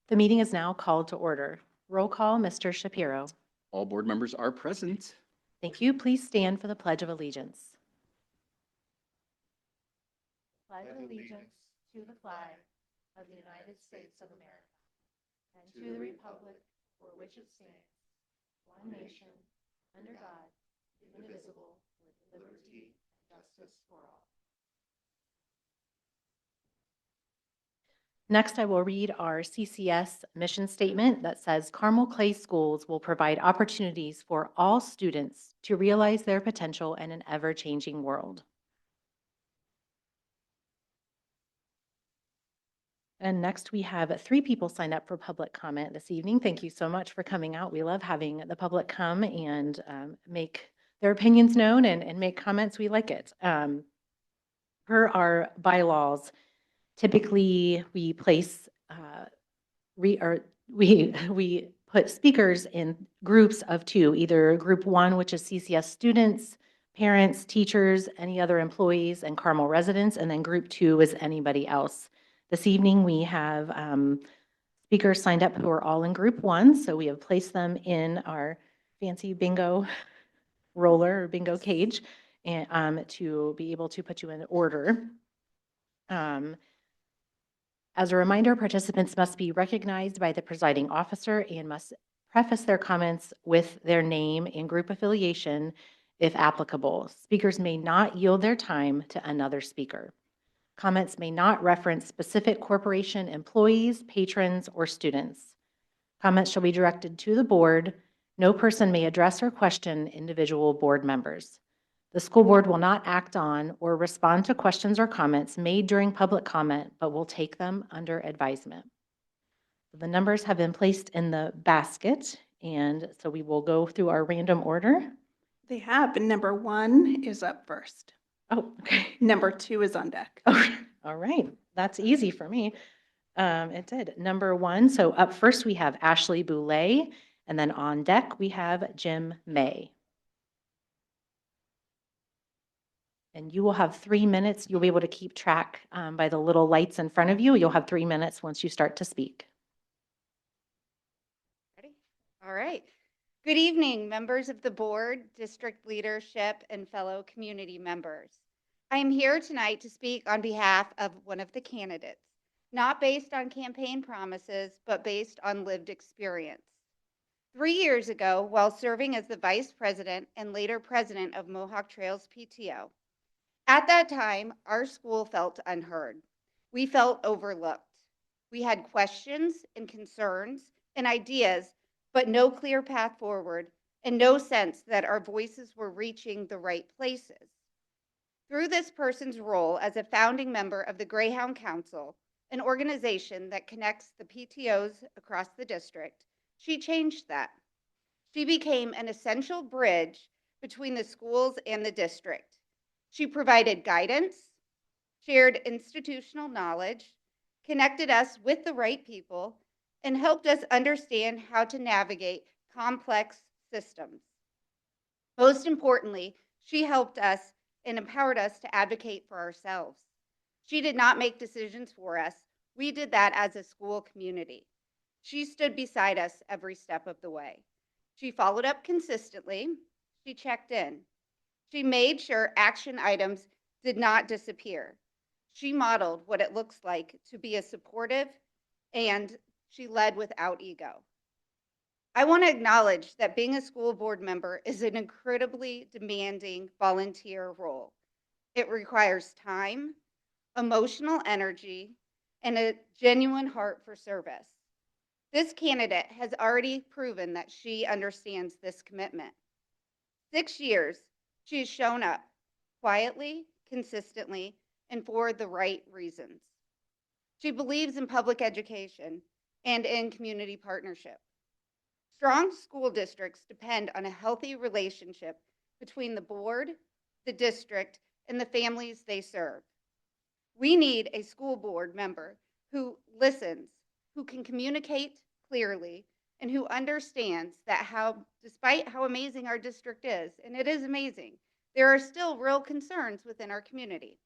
The meeting is now called to order. Roll call, Mr. Shapiro. All board members are present. Thank you. Please stand for the Pledge of Allegiance. Pledge of allegiance to the flag of the United States of America and to the republic for which it stands, one nation, under God, indivisible, with liberty and justice for all. Next, I will read our CCS mission statement that says Carmel Clay Schools will provide opportunities for all students to realize their potential in an ever-changing world. And next, we have 3 people signed up for public comment this evening. Thank you so much for coming out. We love having the public come and make their opinions known and make comments. We like it. Per our bylaws, typically we place we put speakers in groups of 2, either group 1, which is CCS students, parents, teachers, any other employees, and Carmel residents, and then group 2 is anybody else. This evening, we have speakers signed up who are all in group 1, so we have placed them in our fancy bingo roller or bingo cage and to be able to put you in order. As a reminder, participants must be recognized by the presiding officer and must preface their comments with their name and group affiliation if applicable. Speakers may not yield their time to another speaker. Comments may not reference specific corporation employees, patrons, or students. Comments shall be directed to the board. No person may address or question individual board members. The school board will not act on or respond to questions or comments made during public comment, but will take them under advisement. The numbers have been placed in the basket, and so we will go through our random order. They have, and number 1 is up first. Oh, okay. Number 2 is on deck. Oh, all right. That's easy for me. It did. Number 1, so up first we have Ashley Boulay, and then on deck we have Jim May. And you will have 3 minutes. You'll be able to keep track by the little lights in front of you. You'll have 3 minutes once you start to speak. Ready? All right. Good evening, members of the board, district leadership, and fellow community members. I am here tonight to speak on behalf of one of the candidates, not based on campaign promises, but based on lived experience. 3 years ago, while serving as the vice president and later president of Mohawk Trails PTO, at that time, our school felt unheard. We felt overlooked. We had questions and concerns and ideas, but no clear path forward and no sense that our voices were reaching the right places. Through this person's role as a founding member of the Greyhound Council, an organization that connects the PTOs across the district, she changed that. She became an essential bridge between the schools and the district. She provided guidance, shared institutional knowledge, connected us with the right people, and helped us understand how to navigate complex systems. Most importantly, she helped us and empowered us to advocate for ourselves. She did not make decisions for us. We did that as a school community. She stood beside us every step of the way. She followed up consistently. She checked in. She made sure action items did not disappear. She modeled what it looks like to be a supportive, and she led without ego. I want to acknowledge that being a school board member is an incredibly demanding volunteer role. It requires time, emotional energy, and a genuine heart for service. This candidate has already proven that she understands this commitment. 6 years, she has shown up quietly, consistently, and for the right reasons. She believes in public education and in community partnership. Strong school districts depend on a healthy relationship between the board, the district, and the families they serve. We need a school board member who listens, who can communicate clearly, and who understands that despite how amazing our district is, and it is amazing, there are still real concerns within our community.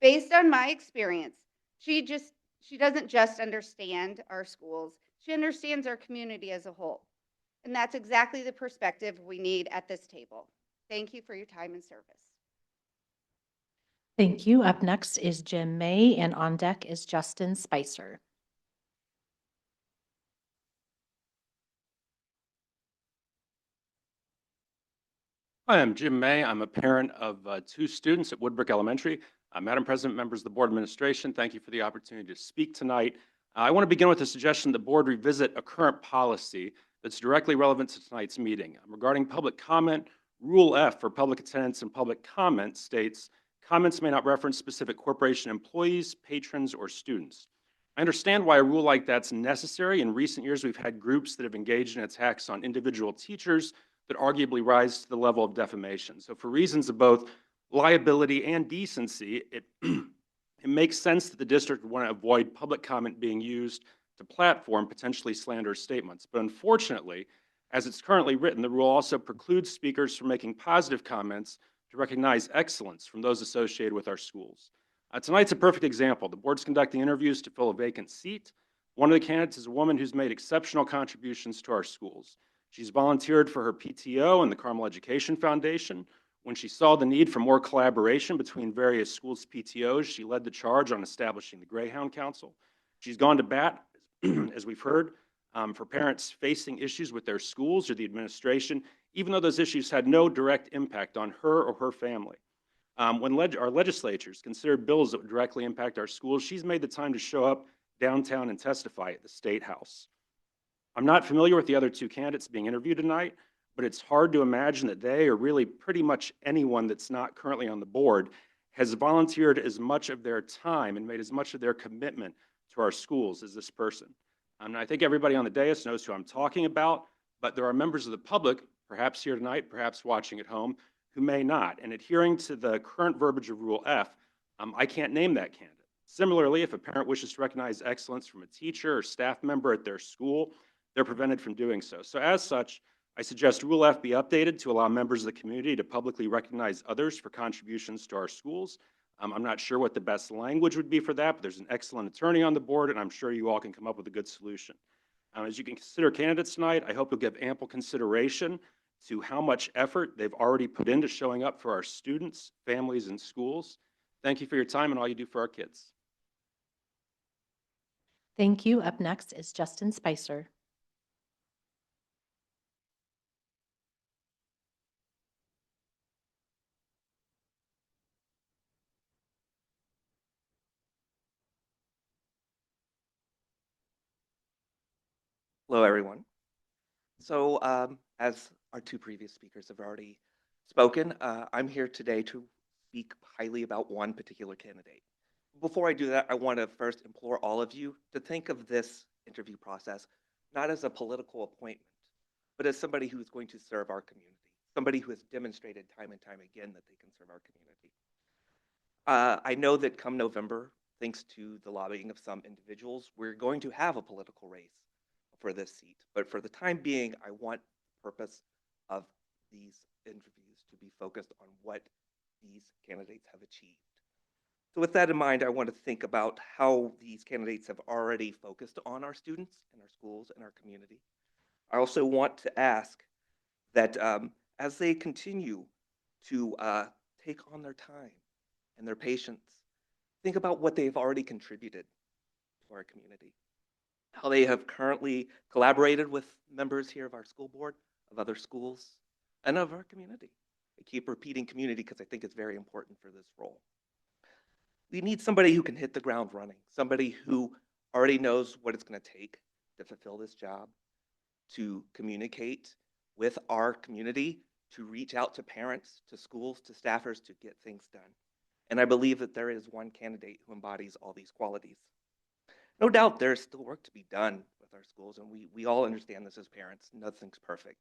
Based on my experience, she just She doesn't just understand our schools, she understands our community as a whole. And that's exactly the perspective we need at this table. Thank you for your time and service. Thank you. Up next is Jim May, and on deck is Justin Spicer. Hi, I'm Jim May. I'm a parent of two students at Woodbrook Elementary. Madam President, members of the board administration, thank you for the opportunity to speak tonight. I want to begin with a suggestion the board revisit a current policy that's directly relevant to tonight's meeting. Regarding public comment, Rule F for public attendance and public comment states, comments may not reference specific corporation employees, patrons, or students. I understand why a rule like that's necessary. In recent years, we've had groups that have engaged in attacks on individual teachers that arguably rise to the level of defamation. So for reasons of both liability and decency, it, it makes sense that the district would want to avoid public comment being used to platform potentially slanderous statements. But unfortunately, as it's currently written, the rule also precludes speakers from making positive comments to recognize excellence from those associated with our schools. Tonight's a perfect example. The board's conducting interviews to fill a vacant seat. One of the candidates is a woman who's made exceptional contributions to our schools. She's volunteered for her PTO and the Carmel Education Foundation. When she saw the need for more collaboration between various schools' PTOs, she led the charge on establishing the Greyhound Council. She's gone to bat, as we've heard, for parents facing issues with their schools or the administration, even though those issues had no direct impact on her or her family. When our legislatures consider bills that would directly impact our schools, she's made the time to show up downtown and testify at the State House. I'm not familiar with the other two candidates being interviewed tonight, but it's hard to imagine that they, or really pretty much anyone that's not currently on the board, has volunteered as much of their time and made as much of their commitment to our schools as this person. And I think everybody on the dais knows who I'm talking about, but there are members of the public, perhaps here tonight, perhaps watching at home, who may not. And adhering to the current verbiage of Rule F, I can't name that candidate. Similarly, if a parent wishes to recognize excellence from a teacher or staff member at their school, they're prevented from doing so. So as such, I suggest Rule F be updated to allow members of the community to publicly recognize others for contributions to our schools. I'm not sure what the best language would be for that, but there's an excellent attorney on the board, and I'm sure you all can come up with a good solution. As you can consider candidates tonight, I hope you'll give ample consideration to how much effort they've already put into showing up for our students, families, and schools. Thank you for your time and all you do for our kids. Thank you. Up next is Justin Spicer. Hello, everyone. So, as our two previous speakers have already spoken, I'm here today to speak highly about one particular candidate. Before I do that, I want to first implore all of you to think of this interview process not as a political appointment, but as somebody who is going to serve our community, somebody who has demonstrated time and time again that they can serve our community. I know that come November, thanks to the lobbying of some individuals, we're going to have a political race for this seat. But for the time being, I want the purpose of these interviews to be focused on what these candidates have achieved. So with that in mind, I want to think about how these candidates have already focused on our students and our schools and our community. I also want to ask that as they continue to take on their time and their patience, think about what they've already contributed to our community, how they have currently collaborated with members here of our school board, of other schools, and of our community. I keep repeating community because I think it's very important for this role. We need somebody who can hit the ground running, somebody who already knows what it's going to take to fulfill this job, to communicate with our community, to reach out to parents, to schools, to staffers, to get things done. And I believe that there is one candidate who embodies all these qualities. No doubt there's still work to be done with our schools, and we all understand this as parents. Nothing's perfect.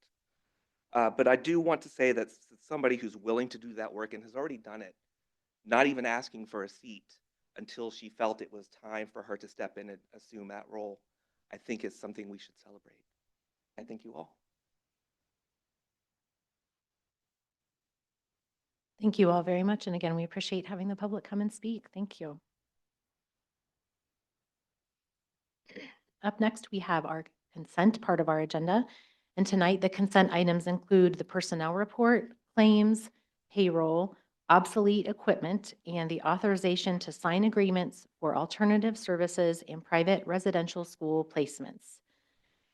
But I do want to say that somebody who's willing to do that work and has already done it, not even asking for a seat until she felt it was time for her to step in and assume that role, I think is something we should celebrate. I thank you all. Thank you all very much. And again, we appreciate having the public come and speak. Thank you. Up next, we have our consent part of our agenda. And tonight, the consent items include the personnel report, claims, payroll, obsolete equipment, and the authorization to sign agreements for alternative services and private residential school placements.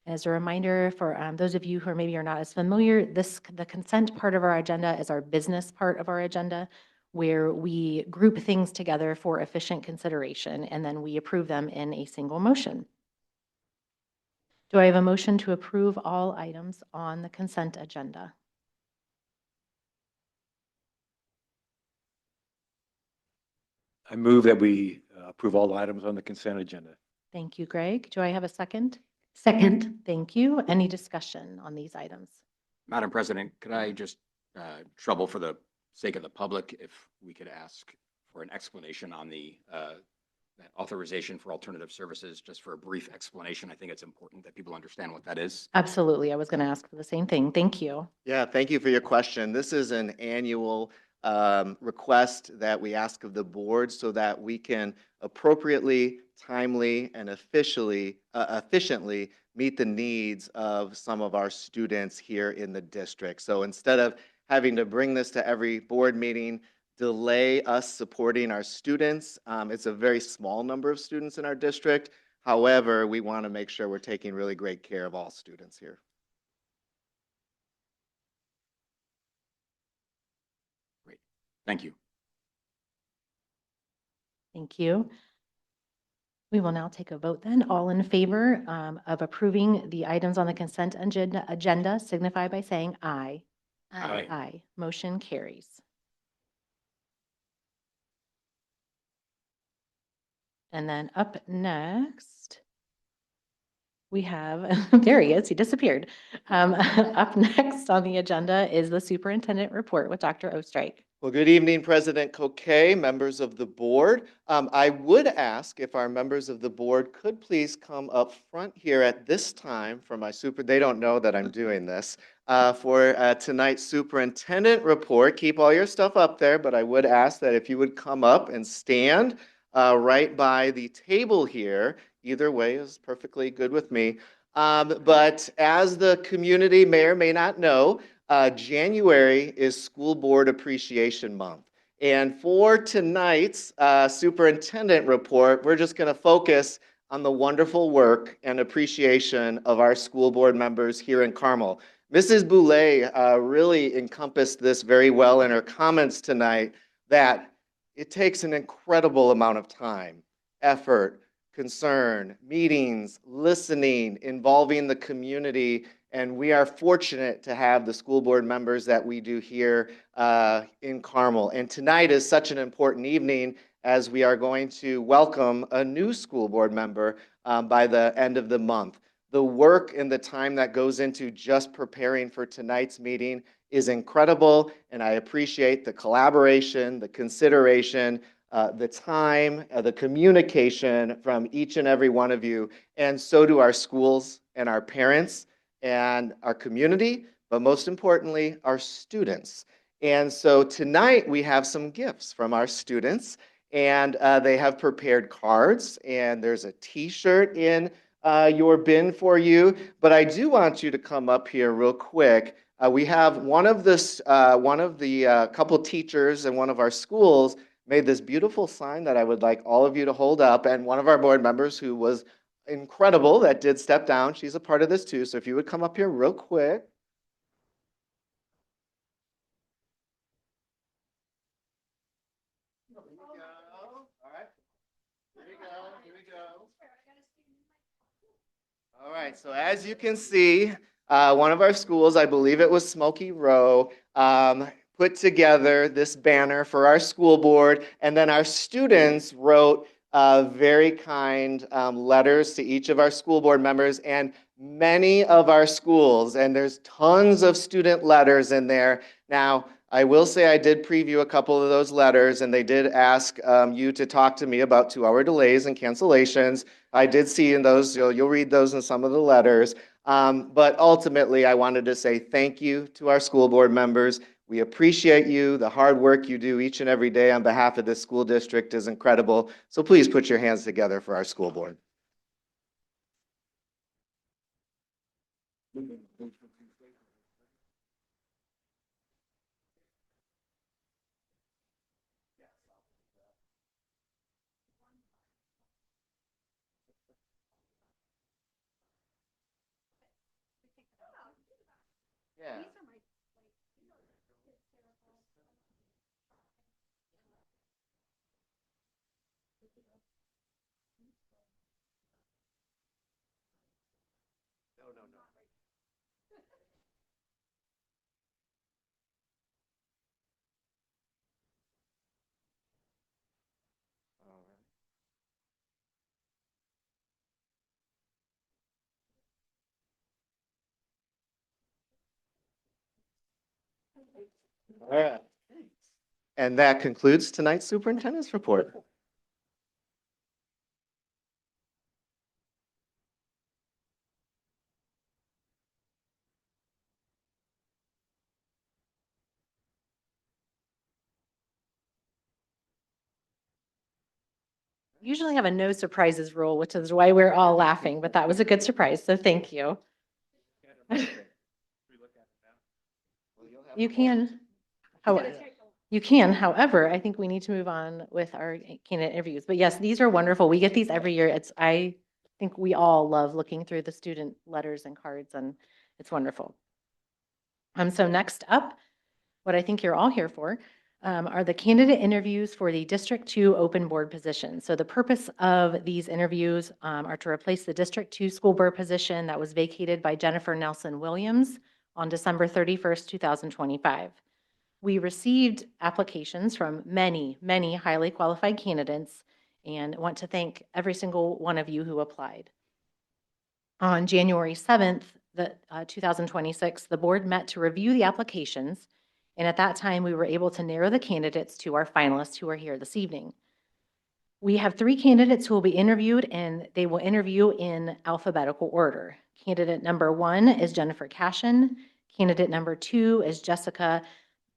As a reminder for those of you who are maybe are not as familiar, the consent part of our agenda is our business part of our agenda, where we group things together for efficient consideration, and then we approve them in a single motion. Do I have a motion to approve all items on the consent agenda? I move that we approve all items on the consent agenda. Thank you, Greg. Do I have a second? Second. Thank you. Any discussion on these items? Madam President, could I just trouble for the sake of the public, if we could ask for an explanation on the that authorization for alternative services, just for a brief explanation. I think it's important that people understand what that is. Absolutely. I was going to ask for the same thing. Thank you. Yeah, thank you for your question. This is an annual request that we ask of the board so that we can appropriately, timely, and efficiently meet the needs of some of our students here in the district. So instead of having to bring this to every board meeting, delay us supporting our students, it's a very small number of students in our district. However, we want to make sure we're taking really great care of all students here. Thank you. Thank you. We will now take a vote then. All in favor of approving the items on the consent agenda signify by saying aye. Aye. Aye. Motion carries. And then up next, we have, there he is, he disappeared. Up next on the agenda is the superintendent report with Dr. Ostrike. Well, good evening, President Coquet, members of the board. I would ask if our members of the board could please come up front here at this time for my they don't know that I'm doing this, for tonight's superintendent report. Keep all your stuff up there, but I would ask that if you would come up and stand right by the table here. Either way is perfectly good with me. But as the community may or may not know, January is School Board Appreciation Month. And for tonight's superintendent report, we're just going to focus on the wonderful work and appreciation of our school board members here in Carmel. Mrs. Boulay really encompassed this very well in her comments tonight, that it takes an incredible amount of time, effort, concern, meetings, listening, involving the community, and we are fortunate to have the school board members that we do here in Carmel. And tonight is such an important evening as we are going to welcome a new school board member by the end of the month. The work and the time that goes into just preparing for tonight's meeting is incredible, and I appreciate the collaboration, the consideration, the time, the communication from each and every one of you, and so do our schools and our parents and our community, but most importantly, our students. And so tonight we have some gifts from our students, and they have prepared cards, and there's a t-shirt in your bin for you. But I do want you to come up here real quick. We have one of the couple teachers in one of our schools made this beautiful sign that I would like all of you to hold up, and one of our board members who was incredible that did step down, she's a part of this too, so if you would come up here real quick. Here we go. All right. Here we go. Here we go. All right, so as you can see, one of our schools, I believe it was Smoky Row, put together this banner for our school board, and then our students wrote very kind letters to each of our school board members, and many of our schools, and there's tons of student letters in there. Now, I will say I did preview a couple of those letters, and they did ask you to talk to me about 2-hour delays and cancellations. I did see in those, you'll read those in some of the letters. But ultimately, I wanted to say thank you to our school board members. We appreciate you. The hard work you do each and every day on behalf of this school district is incredible. So please put your hands together for our school board. Yeah. No, no, no. All right. All right. And that concludes tonight's superintendent's report. Usually have a no surprises rule, which is why we're all laughing, but that was a good surprise, so thank you. You can. You can, however, I think we need to move on with our candidate interviews. But yes, these are wonderful. We get these every year. I think we all love looking through the student letters and cards, and it's wonderful. So next up, what I think you're all here for are the candidate interviews for the District 2 open board position. So the purpose of these interviews are to replace the District 2 school board position that was vacated by Jennifer Nelson Williams on December 31st, 2025. We received applications from many, many highly qualified candidates and want to thank every single one of you who applied. On January 7th, 2026, the board met to review the applications, and at that time, we were able to narrow the candidates to our finalists who are here this evening. We have 3 candidates who will be interviewed, and they will interview in alphabetical order. Candidate number 1 is Jennifer Cashin. Candidate number 2 is Jessica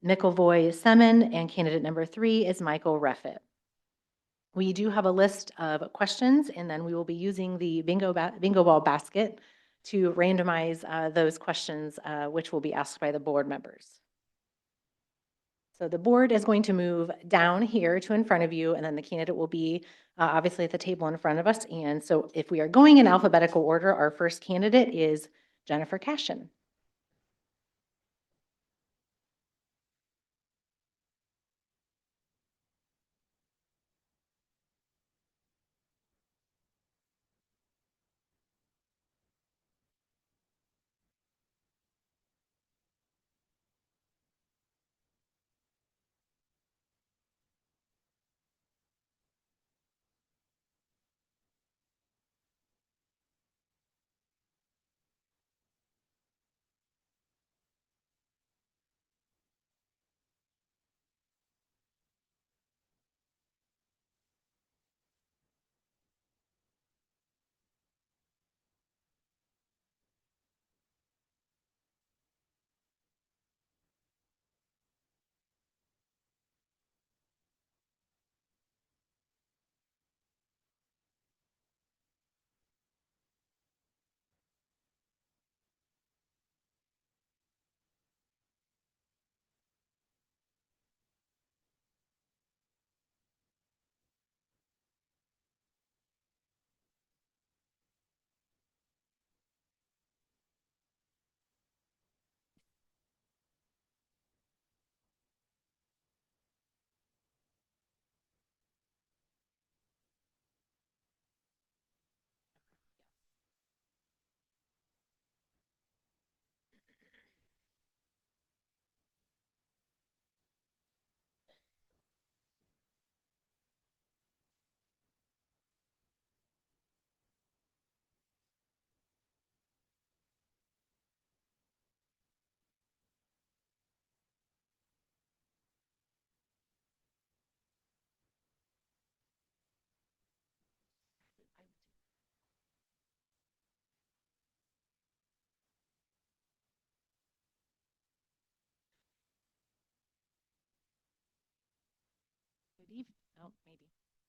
McElvoy Semen, and candidate number 3 is Michael Reffitt. We do have a list of questions, and then we will be using the bingo ball basket to randomize those questions, which will be asked by the board members. So the board is going to move down here to in front of you, and then the candidate will be obviously at the table in front of us. And so if we are going in alphabetical order, our first candidate is Jennifer Cashin.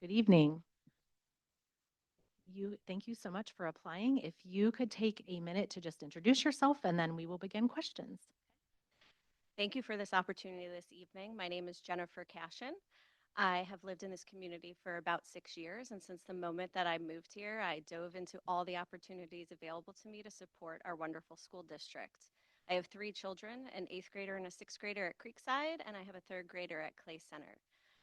Good evening. Thank you so much for applying. If you could take a minute to just introduce yourself, and then we will begin questions. Thank you for this opportunity this evening. My name is Jennifer Cashin. I have lived in this community for about 6 years, and since the moment that I moved here, I dove into all the opportunities available to me to support our wonderful school district. I have 3 children, an 8th grader and a 6th grader at Creekside, and I have a 3rd grader at Clay Center.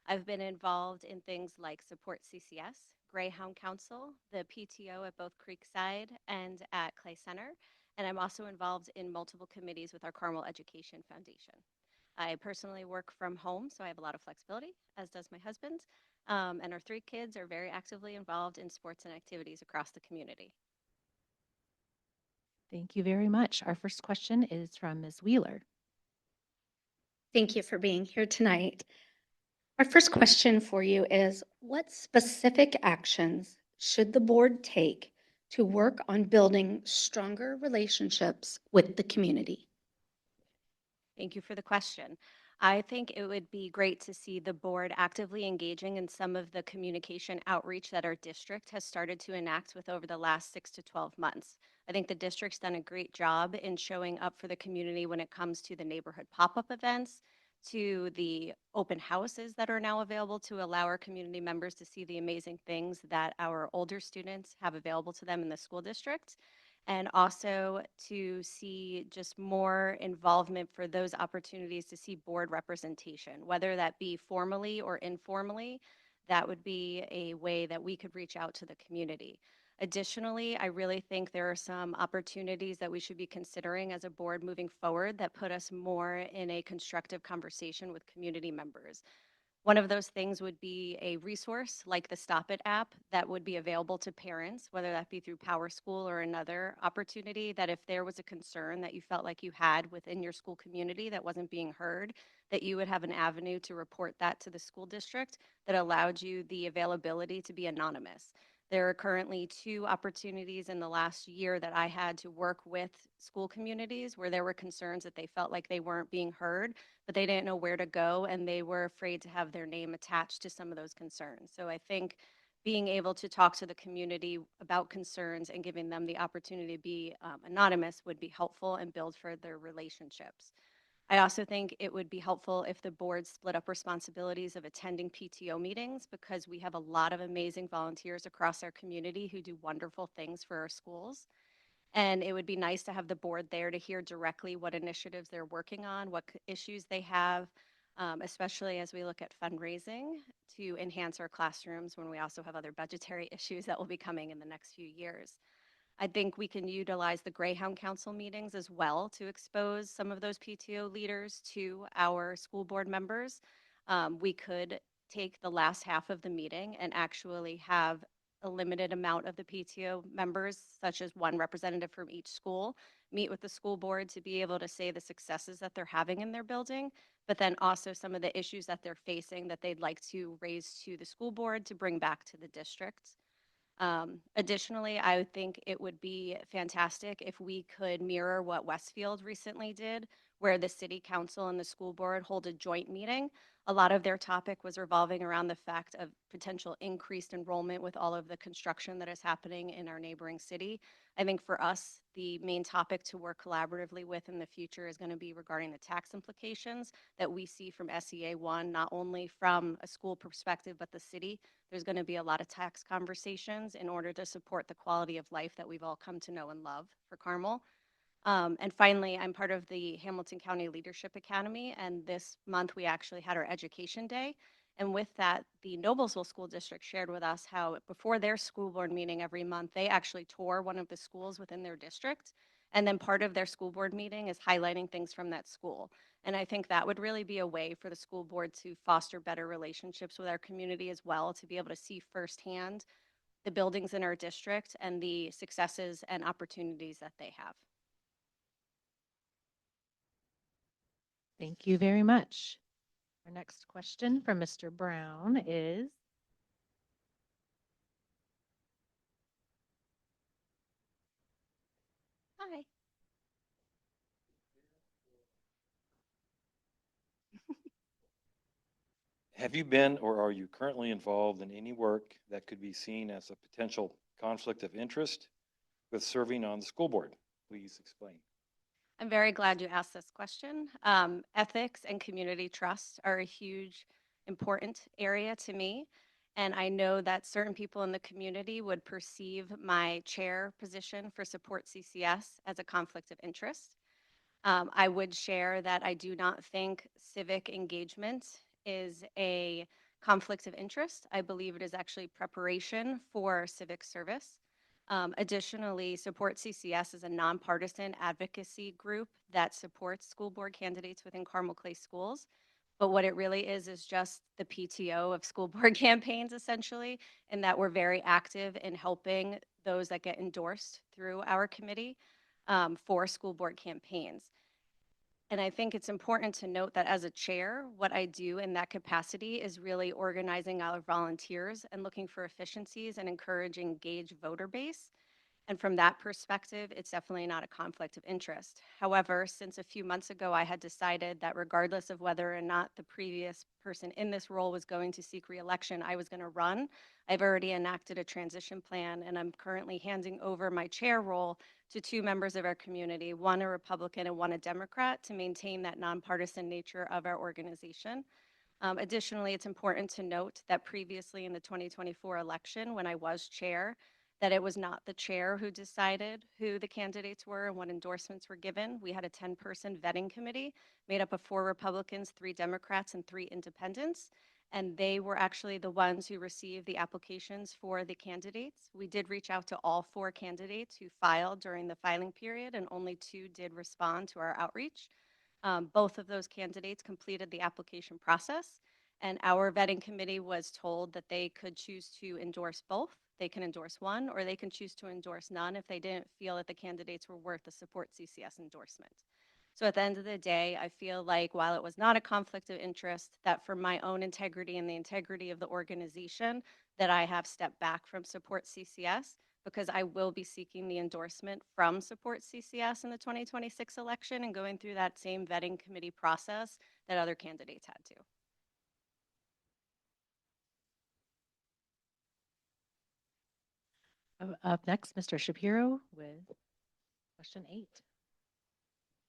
I've been involved in things like support CCS, Greyhound Council, the PTO at both Creekside and at Clay Center, and I'm also involved in multiple committees with our Carmel Education Foundation. I personally work from home, so I have a lot of flexibility, as does my husband. And our 3 kids are very actively involved in sports and activities across the community. Thank you very much. Our first question is from Ms. Wheeler. Thank you for being here tonight. Our first question for you is, what specific actions should the board take to work on building stronger relationships with the community? Thank you for the question. I think it would be great to see the board actively engaging in some of the communication outreach that our district has started to enact with over the last 6 to 12 months. I think the district's done a great job in showing up for the community when it comes to the neighborhood pop-up events, to the open houses that are now available to allow our community members to see the amazing things that our older students have available to them in the school district, and also to see just more involvement for those opportunities to see board representation, whether that be formally or informally. That would be a way that we could reach out to the community. Additionally, I really think there are some opportunities that we should be considering as a board moving forward that put us more in a constructive conversation with community members. One of those things would be a resource like the Stop It app that would be available to parents, whether that be through Power School or another opportunity, that if there was a concern that you felt like you had within your school community that wasn't being heard, that you would have an avenue to report that to the school district that allowed you the availability to be anonymous. There are currently 2 opportunities in the last year that I had to work with school communities where there were concerns that they felt like they weren't being heard, but they didn't know where to go, and they were afraid to have their name attached to some of those concerns. So I think being able to talk to the community about concerns and giving them the opportunity to be anonymous would be helpful and build further relationships. I also think it would be helpful if the board split up responsibilities of attending PTO meetings, because we have a lot of amazing volunteers across our community who do wonderful things for our schools. And it would be nice to have the board there to hear directly what initiatives they're working on, what issues they have, especially as we look at fundraising to enhance our classrooms when we also have other budgetary issues that will be coming in the next few years. I think we can utilize the Greyhound Council meetings as well to expose some of those PTO leaders to our school board members. We could take the last half of the meeting and actually have a limited amount of the PTO members, such as one representative from each school, meet with the school board to be able to say the successes that they're having in their building, but then also some of the issues that they're facing that they'd like to raise to the school board to bring back to the district. Additionally, I would think it would be fantastic if we could mirror what Westfield recently did, where the city council and the school board hold a joint meeting. A lot of their topic was revolving around the fact of potential increased enrollment with all of the construction that is happening in our neighboring city. I think for us, the main topic to work collaboratively with in the future is going to be regarding the tax implications that we see from SEA 1, not only from a school perspective, but the city. There's going to be a lot of tax conversations in order to support the quality of life that we've all come to know and love for Carmel. And finally, I'm part of the Hamilton County Leadership Academy, and this month we actually had our Education Day. And with that, the Noblesville School District shared with us how before their school board meeting every month, they actually tour one of the schools within their district. And then part of their school board meeting is highlighting things from that school. And I think that would really be a way for the school board to foster better relationships with our community as well, to be able to see firsthand the buildings in our district and the successes and opportunities that they have. Thank you very much. Our next question from Mr. Brown is, Hi. Have you been or are you currently involved in any work that could be seen as a potential conflict of interest with serving on the school board? Please explain. I'm very glad you asked this question. Ethics and community trust are a huge, important area to me. And I know that certain people in the community would perceive my chair position for Support CCS as a conflict of interest. I would share that I do not think civic engagement is a conflict of interest. I believe it is actually preparation for civic service. Additionally, Support CCS is a nonpartisan advocacy group that supports school board candidates within Carmel Clay schools. But what it really is just the PTO of school board campaigns, essentially, and that we're very active in helping those that get endorsed through our committee for school board campaigns. And I think it's important to note that as a chair, what I do in that capacity is really organizing our volunteers and looking for efficiencies and encouraging engaged voter base. And from that perspective, it's definitely not a conflict of interest. However, since a few months ago, I had decided that regardless of whether or not the previous person in this role was going to seek reelection, I was going to run. I've already enacted a transition plan, and I'm currently handing over my chair role to two members of our community, one a Republican and one a Democrat, to maintain that nonpartisan nature of our organization. Additionally, it's important to note that previously in the 2024 election, when I was chair, that it was not the chair who decided who the candidates were and what endorsements were given. We had a 10-person vetting committee made up of 4 Republicans, 3 Democrats, and 3 independents. And they were actually the ones who received the applications for the candidates. We did reach out to all 4 candidates who filed during the filing period, and only 2 did respond to our outreach. Both of those candidates completed the application process, and our vetting committee was told that they could choose to endorse both. They can endorse one, or they can choose to endorse none if they didn't feel that the candidates were worth the Support CCS endorsement. So at the end of the day, I feel like while it was not a conflict of interest, that for my own integrity and the integrity of the organization, that I have stepped back from Support CCS, because I will be seeking the endorsement from Support CCS in the 2026 election and going through that same vetting committee process that other candidates had to. Up next, Mr. Shapiro with question 8.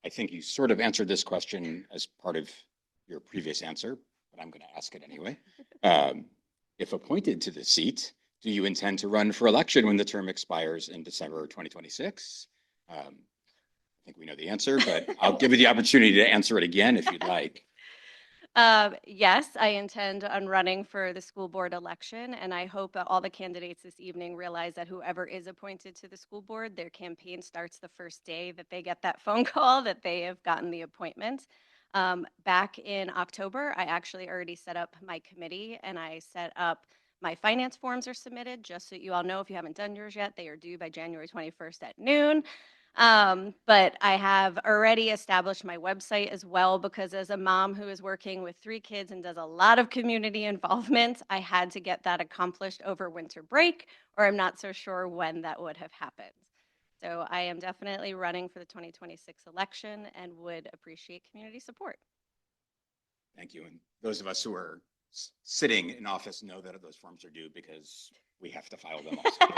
I think you sort of answered this question as part of your previous answer, but I'm going to ask it anyway. If appointed to the seat, do you intend to run for election when the term expires in December 2026? I think we know the answer, but I'll give you the opportunity to answer it again if you'd like. Yes, I intend on running for the school board election, and I hope that all the candidates this evening realize that whoever is appointed to the school board, their campaign starts the first day that they get that phone call that they have gotten the appointment. Back in October, I actually already set up my committee, and I set up my finance forms are submitted. Just so you all know, if you haven't done yours yet, they are due by January 21st at noon. But I have already established my website as well, because as a mom who is working with 3 kids and does a lot of community involvement, I had to get that accomplished over winter break, or I'm not so sure when that would have happened. So I am definitely running for the 2026 election and would appreciate community support. Thank you. And those of us who are sitting in office know that those forms are due because we have to file them also.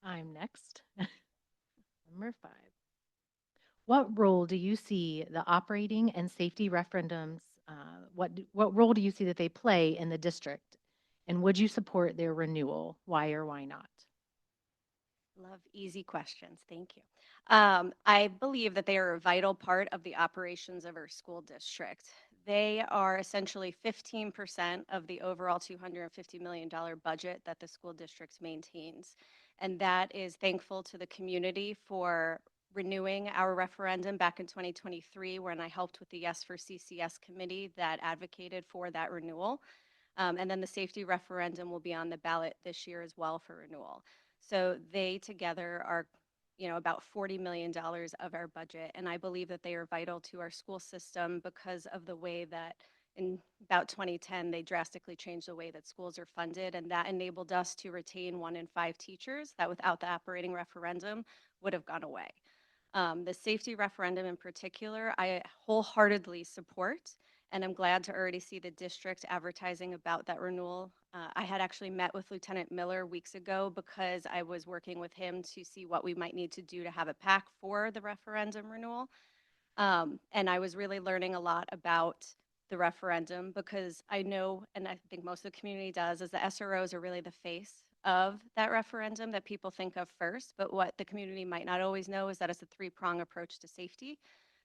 I'm next. Number 5. What role do you see the operating and safety referendums, what role do you see that they play in the district? And would you support their renewal? Why or why not? Love easy questions. Thank you. I believe that they are a vital part of the operations of our school district. They are essentially 15% of the overall $250 million budget that the school district maintains. And that is thankful to the community for renewing our referendum back in 2023, when I helped with the Yes for CCS committee that advocated for that renewal. And then the safety referendum will be on the ballot this year as well for renewal. So they together are, about $40 million of our budget. And I believe that they are vital to our school system because of the way that in about 2010, they drastically changed the way that schools are funded. And that enabled us to retain 1 in 5 teachers that without the operating referendum would have gone away. The safety referendum in particular, I wholeheartedly support. And I'm glad to already see the district advertising about that renewal. I had actually met with Lieutenant Miller weeks ago because I was working with him to see what we might need to do to have a pack for the referendum renewal. And I was really learning a lot about the referendum because I know, and I think most of the community does, is the SROs are really the face of that referendum that people think of first. But what the community might not always know is that it's a three-prong approach to safety.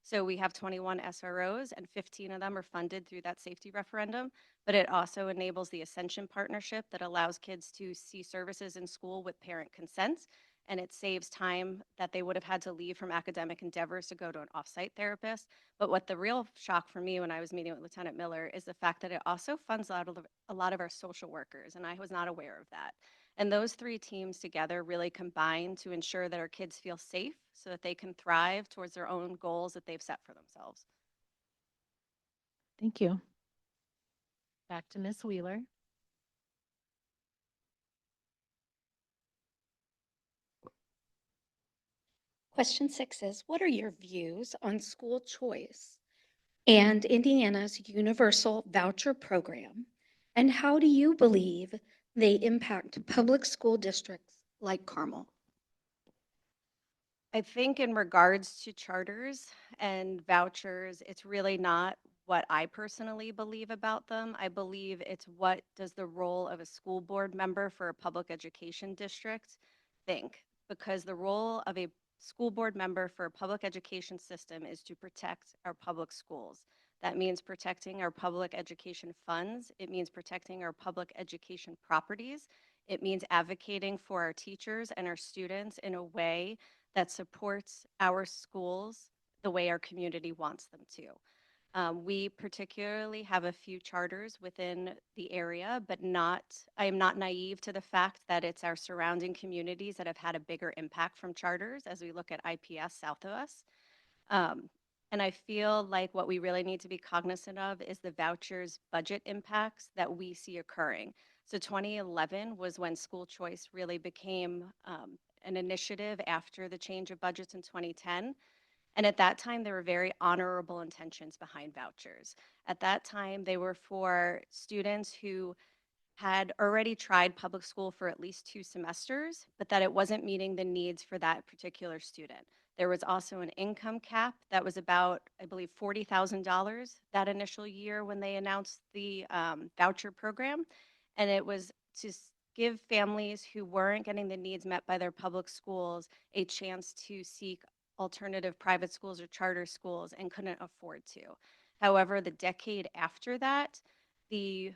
So we have 21 SROs and 15 of them are funded through that safety referendum, but it also enables the Ascension partnership that allows kids to see services in school with parent consent, and it saves time that they would have had to leave from academic endeavors to go to an offsite therapist. But what the real shock for me when I was meeting with Lieutenant Miller is the fact that it also funds a lot of our social workers, and I was not aware of that. And those three teams together really combine to ensure that our kids feel safe so that they can thrive towards their own goals that they've set for themselves. Thank you. Back to Ms. Wheeler. Question 6 is, what are your views on school choice and Indiana's universal voucher program? And how do you believe they impact public school districts like Carmel? I think in regards to charters and vouchers, it's really not what I personally believe about them. I believe it's what does the role of a school board member for a public education district think? Because the role of a school board member for a public education system is to protect our public schools. That means protecting our public education funds. It means protecting our public education properties. It means advocating for our teachers and our students in a way that supports our schools the way our community wants them to. We particularly have a few charters within the area, but I am not naive to the fact that it's our surrounding communities that have had a bigger impact from charters as we look at IPS south of us. Um, and I feel like what we really need to be cognizant of is the vouchers budget impacts that we see occurring. So 2011 was when school choice really became an initiative after the change of budgets in 2010. And at that time, there were very honorable intentions behind vouchers. At that time, they were for students who had already tried public school for at least 2 semesters, but that it wasn't meeting the needs for that particular student. There was also an income cap that was about, I believe, $40,000 that initial year when they announced the voucher program. And it was to give families who weren't getting the needs met by their public schools a chance to seek alternative private schools or charter schools and couldn't afford to. However, the decade after that, the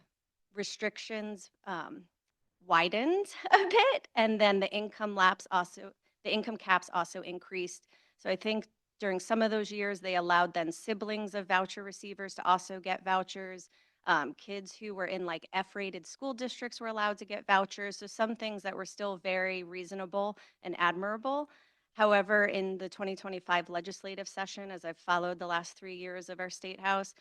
restrictions widened a bit, and then the income caps also increased. So I think during some of those years, they allowed then siblings of voucher receivers to also get vouchers. Kids who were in like F-rated school districts were allowed to get vouchers. So some things that were still very reasonable and admirable. However, in the 2025 legislative session, as I've followed the last 3 years of our state house,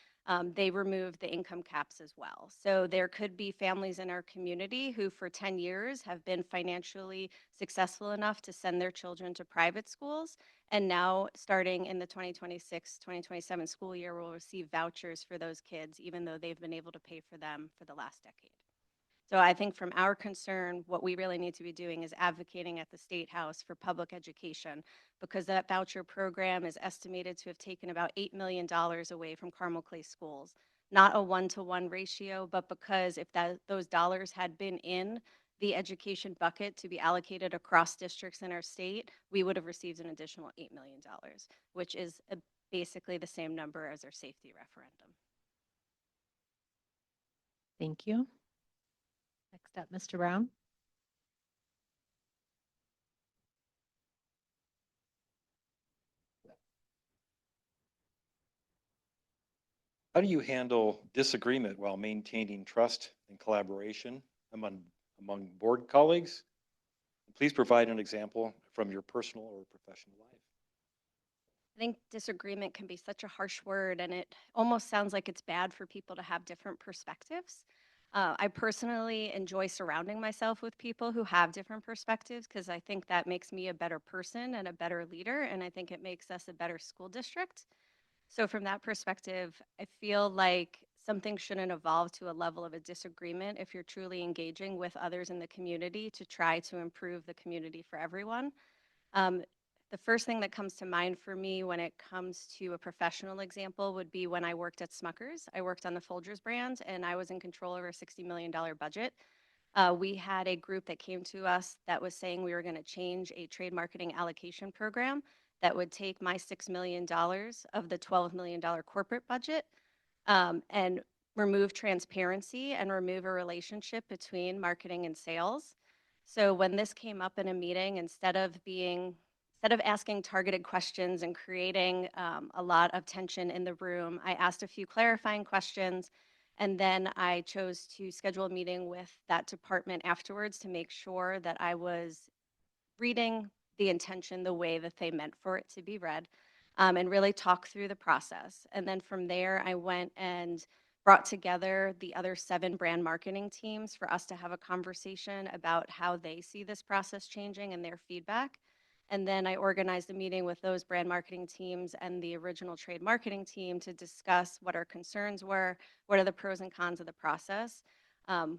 they removed the income caps as well. So there could be families in our community who for 10 years have been financially successful enough to send their children to private schools. And now starting in the 2026-2027 school year, will receive vouchers for those kids, even though they've been able to pay for them for the last decade. So I think from our concern, what we really need to be doing is advocating at the State House for public education, because that voucher program is estimated to have taken about $8 million away from Carmel Clay schools. Not a one-to-one ratio, but because if those dollars had been in the education bucket to be allocated across districts in our state, we would have received an additional $8 million, which is basically the same number as our safety referendum. Thank you. Next up, Mr. Brown. How do you handle disagreement while maintaining trust and collaboration among board colleagues? Please provide an example from your personal or professional life. I think disagreement can be such a harsh word, and it almost sounds like it's bad for people to have different perspectives. I personally enjoy surrounding myself with people who have different perspectives because I think that makes me a better person and a better leader, and I think it makes us a better school district. So from that perspective, I feel like something shouldn't evolve to a level of a disagreement if you're truly engaging with others in the community to try to improve the community for everyone. Um, the first thing that comes to mind for me when it comes to a professional example would be when I worked at Smucker's. I worked on the Folgers brand and I was in control of our $60 million budget. We had a group that came to us that was saying we were going to change a trade marketing allocation program that would take my $6 million of the $12 million corporate budget and remove transparency and remove a relationship between marketing and sales. So when this came up in a meeting, instead of asking targeted questions and creating a lot of tension in the room, I asked a few clarifying questions. And then I chose to schedule a meeting with that department afterwards to make sure that I was reading the intention the way that they meant for it to be read, and really talk through the process. And then from there, I went and brought together the other 7 brand marketing teams for us to have a conversation about how they see this process changing and their feedback. And then I organized a meeting with those brand marketing teams and the original trade marketing team to discuss what our concerns were, what are the pros and cons of the process.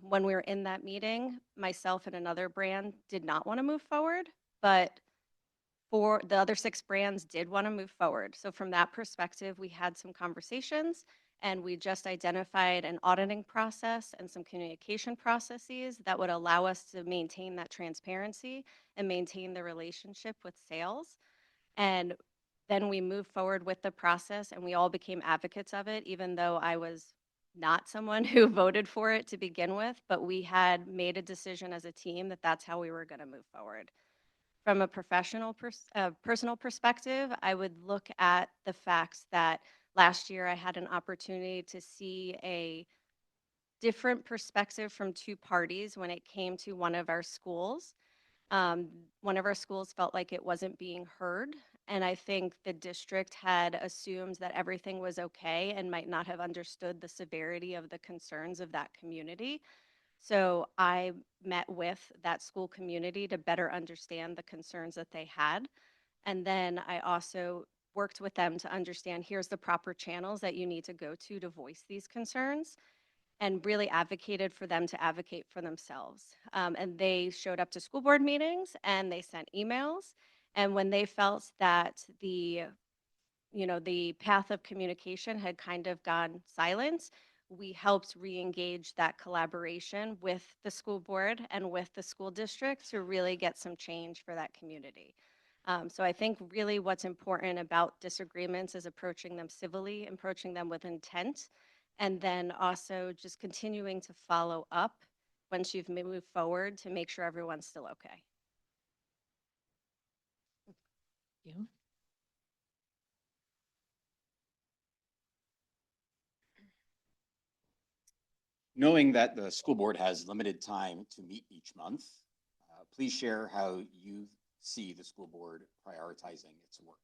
When we were in that meeting, myself and another brand did not want to move forward, but for the other 6 brands did want to move forward. So from that perspective, we had some conversations and we just identified an auditing process and some communication processes that would allow us to maintain that transparency and maintain the relationship with sales. And then we moved forward with the process and we all became advocates of it, even though I was not someone who voted for it to begin with, but we had made a decision as a team that that's how we were going to move forward. From a personal perspective, I would look at the facts that last year I had an opportunity to see a different perspective from 2 parties when it came to one of our schools. One of our schools felt like it wasn't being heard, and I think the district had assumed that everything was okay and might not have understood the severity of the concerns of that community. So I met with that school community to better understand the concerns that they had. And then I also worked with them to understand here's the proper channels that you need to go to voice these concerns, and really advocated for them to advocate for themselves. And they showed up to school board meetings and they sent emails. And when they felt that the path of communication had kind of gone silent, we helped re-engage that collaboration with the school board and with the school district to really get some change for that community. So I think really what's important about disagreements is approaching them civilly, approaching them with intent, and then also just continuing to follow up once you've moved forward to make sure everyone's still okay. You? Knowing that the school board has limited time to meet each month, please share how you see the school board prioritizing its work.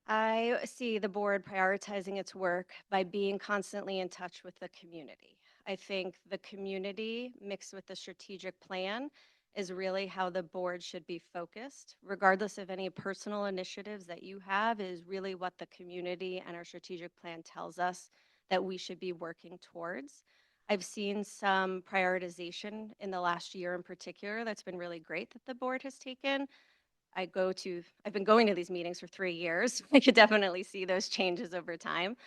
I see the board prioritizing its work by being constantly in touch with the community. I think the community mixed with the strategic plan is really how the board should be focused, regardless of any personal initiatives that you have, is really what the community and our strategic plan tells us that we should be working towards. I've seen some prioritization in the last year in particular that's been really great that the board has taken. I've been going to these meetings for 3 years. I could definitely see those changes over time.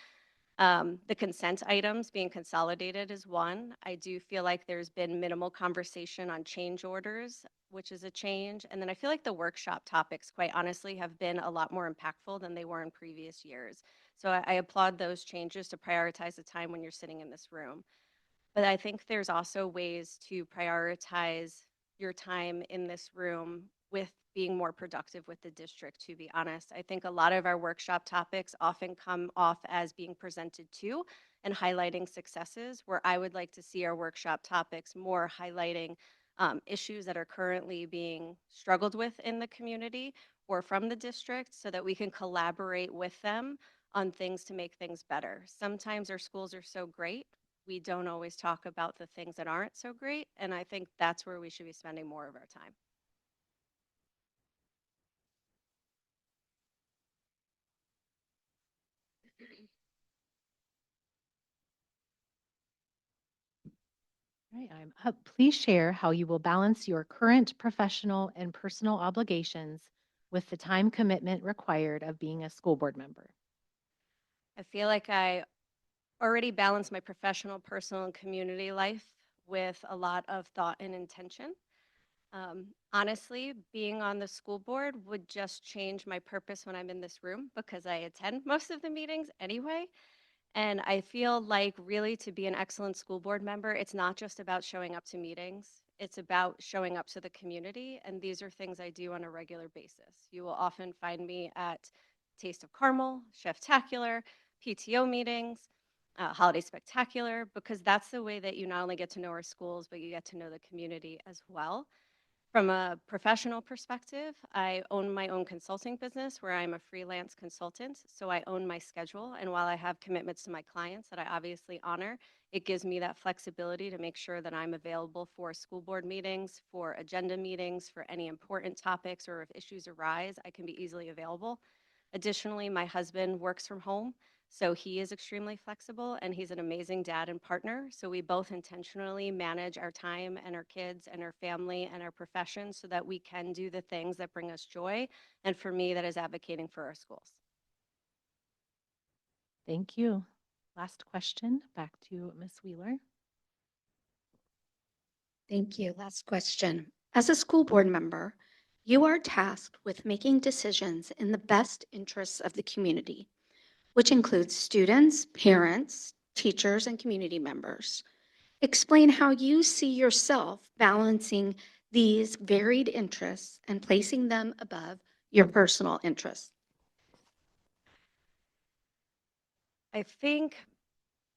The consent items being consolidated is one. I do feel like there's been minimal conversation on change orders, which is a change. And then I feel like the workshop topics, quite honestly, have been a lot more impactful than they were in previous years. So I applaud those changes to prioritize the time when you're sitting in this room. But I think there's also ways to prioritize your time in this room with being more productive with the district, to be honest. I think a lot of our workshop topics often come off as being presented to and highlighting successes, where I would like to see our workshop topics more highlighting issues that are currently being struggled with in the community or from the district so that we can collaborate with them on things to make things better. Sometimes our schools are so great, we don't always talk about the things that aren't so great. And I think that's where we should be spending more of our time. All right, I'm up. Please share how you will balance your current professional and personal obligations with the time commitment required of being a school board member. I feel like I already balance my professional, personal, and community life with a lot of thought and intention. Honestly, being on the school board would just change my purpose when I'm in this room because I attend most of the meetings anyway. And I feel like really to be an excellent school board member, it's not just about showing up to meetings. It's about showing up to the community. And these are things I do on a regular basis. You will often find me at Taste of Carmel, Chef-tacular, PTO meetings, Holiday Spectacular, because that's the way that you not only get to know our schools, but you get to know the community as well. From a professional perspective, I own my own consulting business where I'm a freelance consultant. So I own my schedule. And while I have commitments to my clients that I obviously honor, it gives me that flexibility to make sure that I'm available for school board meetings, for agenda meetings, for any important topics, or if issues arise, I can be easily available. Additionally, my husband works from home. So he is extremely flexible and he's an amazing dad and partner. So we both intentionally manage our time and our kids and our family and our profession so that we can do the things that bring us joy. And for me, that is advocating for our schools. Thank you. Last question, back to Ms. Wheeler. Thank you. Last question. As a school board member, you are tasked with making decisions in the best interests of the community, which includes students, parents, teachers, and community members. Explain how you see yourself balancing these varied interests and placing them above your personal interests. I think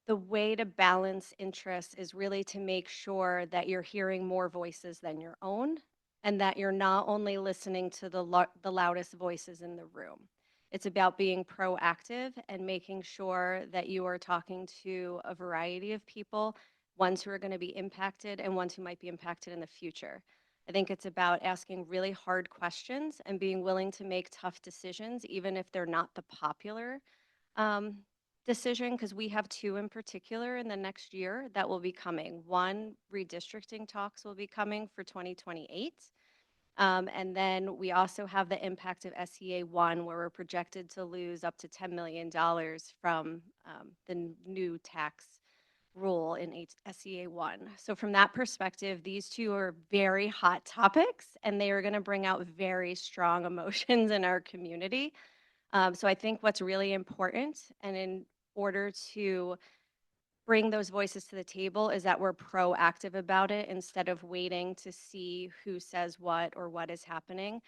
the way to balance interests is really to make sure that you're hearing more voices than your own and that you're not only listening to the loudest voices in the room. It's about being proactive and making sure that you are talking to a variety of people, ones who are going to be impacted and ones who might be impacted in the future. I think it's about asking really hard questions and being willing to make tough decisions, even if they're not the popular um, decision, because we have two in particular in the next year that will be coming. One, redistricting talks will be coming for 2028. And then we also have the impact of SEA 1, where we're projected to lose up to $10 million from the new tax rule in SEA 1. So from that perspective, these two are very hot topics, and they are going to bring out very strong emotions in our community. So I think what's really important, and in order to bring those voices to the table, is that we're proactive about it instead of waiting to see who says what or what is happening.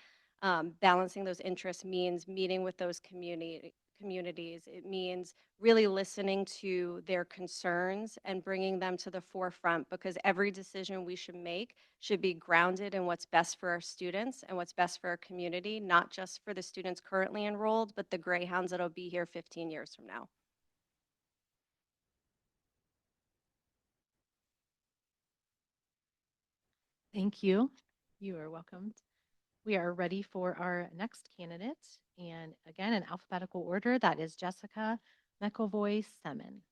Balancing those interests means meeting with those communities. It means really listening to their concerns and bringing them to the forefront, because every decision we should make should be grounded in what's best for our students and what's best for our community, not just for the students currently enrolled, but the Greyhounds that'll be here 15 years from now. Thank you. You are welcomed. We are ready for our next candidate. And again, in alphabetical order, that is Jessica McElvoy Semen.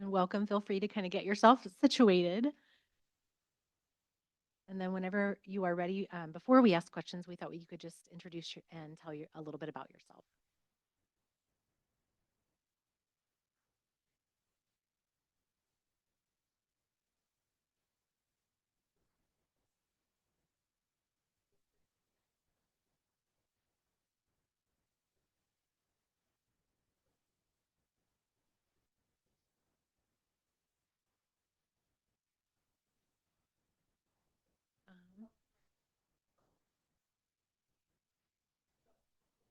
And welcome. Feel free to kind of get yourself situated. And then whenever you are ready, before we ask questions, we thought you could just introduce and tell you a little bit about yourself.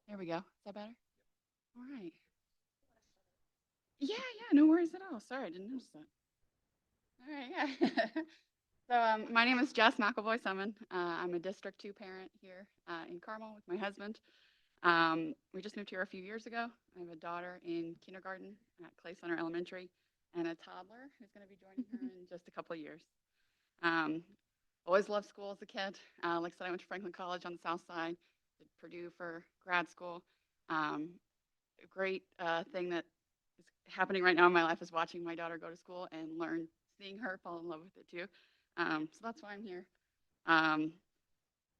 There we go. Is that better? All right. Yeah, no worries at all. Sorry, I didn't notice that. All right, yeah. So my name is Jess McElvoy Summon. I'm a District 2 parent here in Carmel with my husband. We just moved here a few years ago. I have a daughter in kindergarten at Clay Center Elementary and a toddler who's going to be joining her in just a couple of years. Always loved school as a kid. Like I said, I went to Franklin College on the South Side, did Purdue for grad school. A great thing that is happening right now in my life is watching my daughter go to school and seeing her fall in love with it too. So that's why I'm here.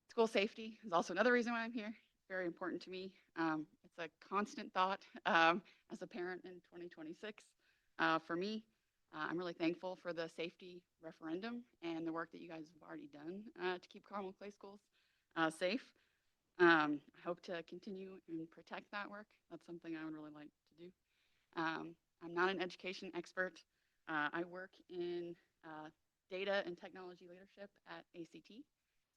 School safety is also another reason why I'm here. Very important to me. It's a constant thought as a parent in 2026 for me. I'm really thankful for the safety referendum and the work that you guys have already done to keep Carmel Clay Schools safe. I hope to continue and protect that work. That's something I would really like to do. I'm not an education expert. I work in data and technology leadership at ACT.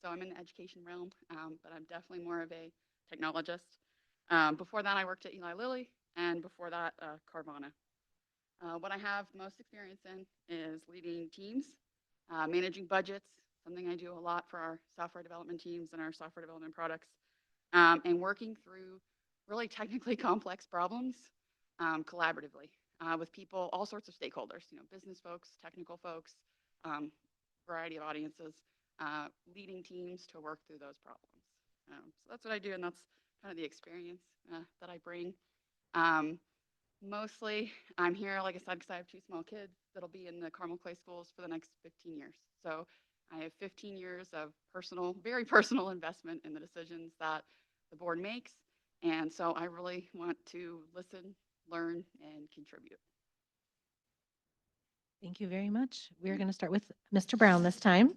So I'm in the education realm, but I'm definitely more of a technologist. Before that, I worked at Eli Lilly, and before that, Carvana. What I have most experience in is leading teams, managing budgets, something I do a lot for our software development teams and our software development products, and working through really technically complex problems collaboratively with people, all sorts of stakeholders, business folks, technical folks, variety of audiences, leading teams to work through those problems. So that's what I do, and that's kind of the experience that I bring. Mostly, I'm here, like I said, because I have two small kids that'll be in the Carmel Clay Schools for the next 15 years. So I have 15 years of personal, very personal investment in the decisions that the board makes. And so I really want to listen, learn, and contribute. Thank you very much. We're going to start with Mr. Brown this time.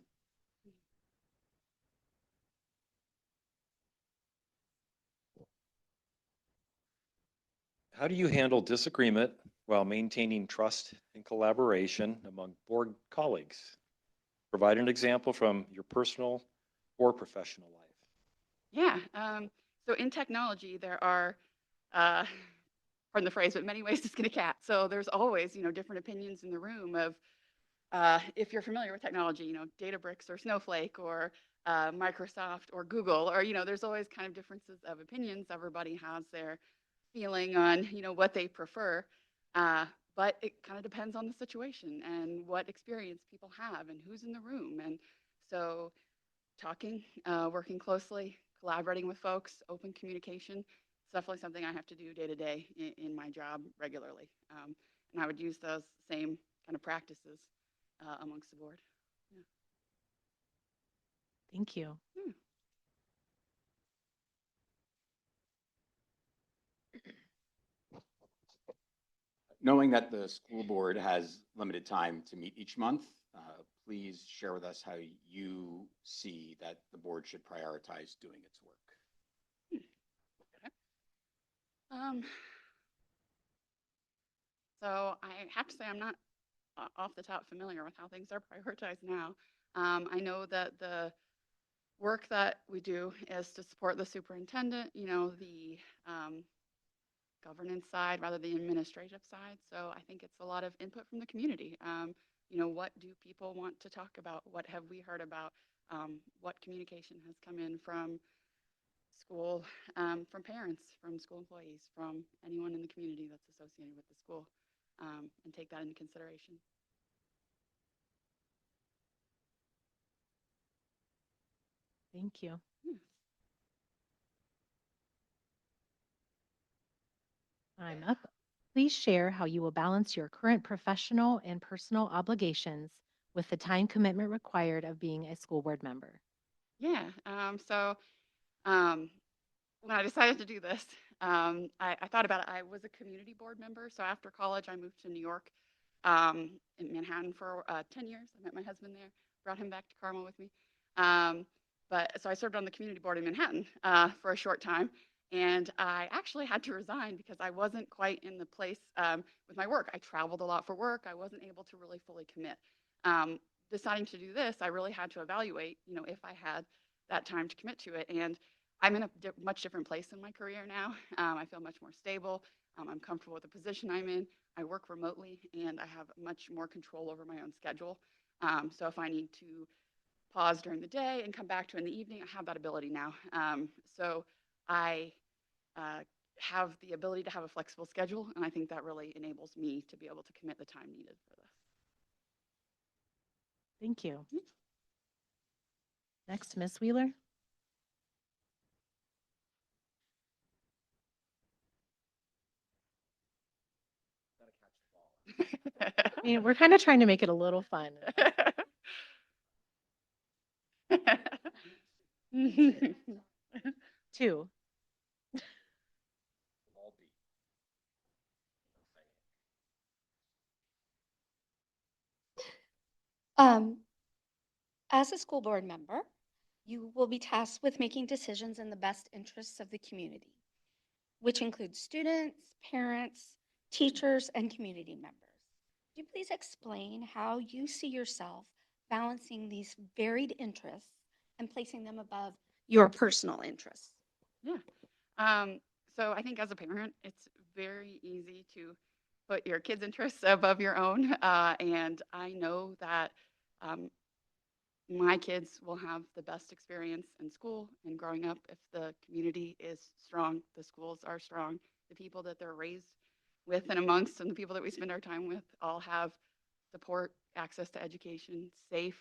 How do you handle disagreement while maintaining trust and collaboration among board colleagues? Provide an example from your personal or professional life. Yeah. So in technology, there are, pardon the phrase, but many ways to skin a cat. So there's always, different opinions in the room of, if you're familiar with technology, Databricks or Snowflake or Microsoft or Google, or, there's always kind of differences of opinions. Everybody has their feeling on, what they prefer. But it kind of depends on the situation and what experience people have and who's in the room. And so talking, working closely, collaborating with folks, open communication, it's definitely something I have to do day to day in my job regularly. And I would use those same kind of practices amongst the board. Yeah. Thank you. Hmm. Knowing that the school board has limited time to meet each month, please share with us how you see that the board should prioritize doing its work. So I have to say I'm not off the top familiar with how things are prioritized now. I know that the work that we do is to support the superintendent, the governance side rather than the administrative side. So I think it's a lot of input from the community. What do people want to talk about? What have we heard about? What communication has come in from school, from parents, from school employees, from anyone in the community that's associated with the school, and take that into consideration. Thank you. Yeah. I'm up. Please share how you will balance your current professional and personal obligations with the time commitment required of being a school board member. Yeah. Um, when I decided to do this, I thought about it. I was a community board member. So after college, I moved to New York, in Manhattan for 10 years. I met my husband there, brought him back to Carmel with me. So I served on the community board in Manhattan for a short time. And I actually had to resign because I wasn't quite in the place with my work. I traveled a lot for work. I wasn't able to really fully commit. Um, Deciding to do this, I really had to evaluate, if I had that time to commit to it. And I'm in a much different place in my career now. I feel much more stable. I'm comfortable with the position I'm in. I work remotely and I have much more control over my own schedule. So if I need to pause during the day and come back to it in the evening, I have that ability now. So I uh, have the ability to have a flexible schedule, and I think that really enables me to be able to commit the time needed for this. Thank you. Next, Ms. Wheeler. I mean, we're kind of trying to make it a little fun. 2. Um, as a school board member, you will be tasked with making decisions in the best interests of the community, which includes students, parents, teachers, and community members. Could you please explain how you see yourself balancing these varied interests and placing them above your personal interests? Yeah. Um, so I think as a parent, it's very easy to put your kids' interests above your own. And I know that um, my kids will have the best experience in school and growing up if the community is strong, the schools are strong, the people that they're raised with and amongst, and the people that we spend our time with all have support, access to education, safe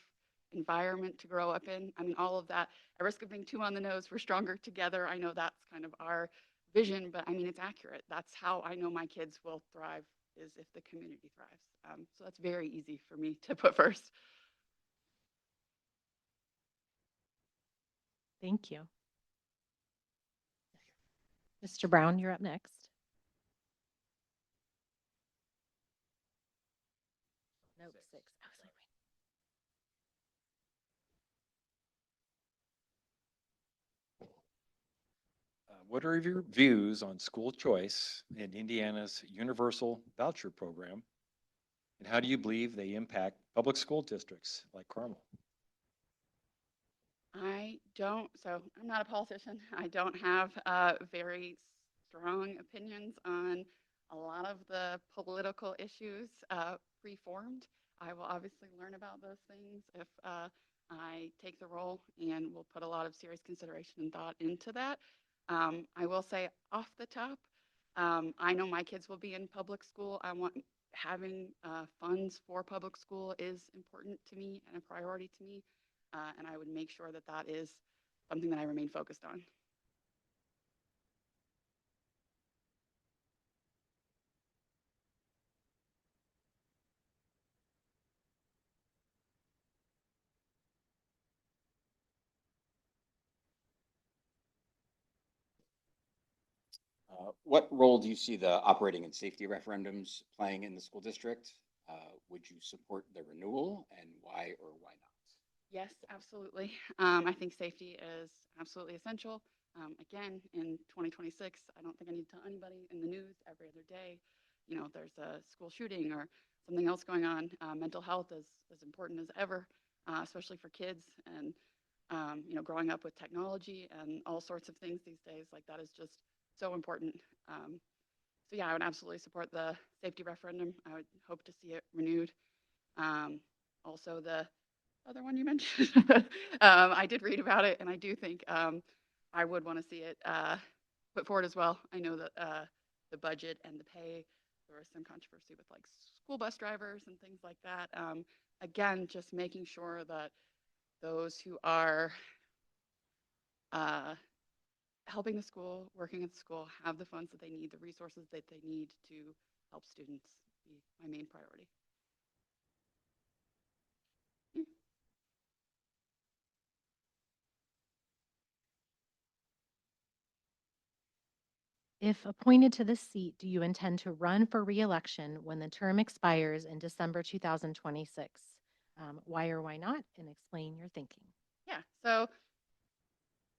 environment to grow up in. I mean, all of that. At risk of being too on the nose, we're stronger together. I know that's kind of our vision, but I mean, it's accurate. That's how I know my kids will thrive, is if the community thrives. So that's very easy for me to put first. Thank you. Mr. Brown, you're up next. Nope, 6. I was like, What are your views on school choice in Indiana's universal voucher program? And how do you believe they impact public school districts like Carmel? I'm not a politician. I don't have very strong opinions on a lot of the political issues pre-formed. I will obviously learn about those things if I take the role, and will put a lot of serious consideration and thought into that. I will say off the top, I know my kids will be in public school. I want having funds for public school is important to me and a priority to me. And I would make sure that that is something that I remain focused on. What role do you see the operating and safety referendums playing in the school district? Would you support the renewal, and why or why not? Yes, absolutely. I think safety is absolutely essential. Again, in 2026, I don't think I need to tell anybody in the news every other day, there's a school shooting or something else going on. Mental health is as important as ever, especially for kids. And, growing up with technology and all sorts of things these days, like that is just so important. So yeah, I would absolutely support the safety referendum. I would hope to see it renewed. Also, the other one you mentioned, I did read about it, and I do think I would want to see it put forward as well. I know that the budget and the pay, there was some controversy with like school bus drivers and things like that. Again, just making sure that those who are uh, helping the school, working at the school, have the funds that they need, the resources that they need to help students be my main priority. If appointed to this seat, do you intend to run for reelection when the term expires in December 2026? Why or why not? And explain your thinking. Yeah, so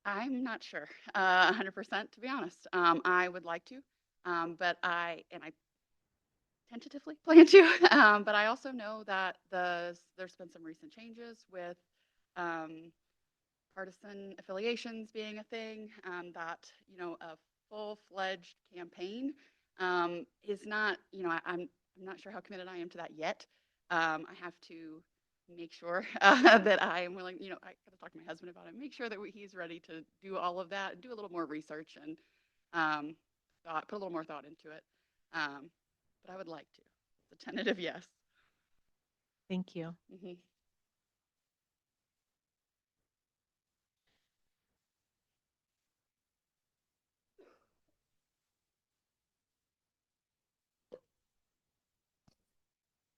I'm not sure 100% to be honest. I would like to, but I tentatively plan to. But I also know that there's been some recent changes with um, partisan affiliations being a thing, that, a full-fledged campaign is not, I'm not sure how committed I am to that yet. I have to make sure that I am willing, I got to talk to my husband about it, make sure that he's ready to do all of that and do a little more research and put a little more thought into it. But I would like to. It's a tentative yes. Thank you. Mhm.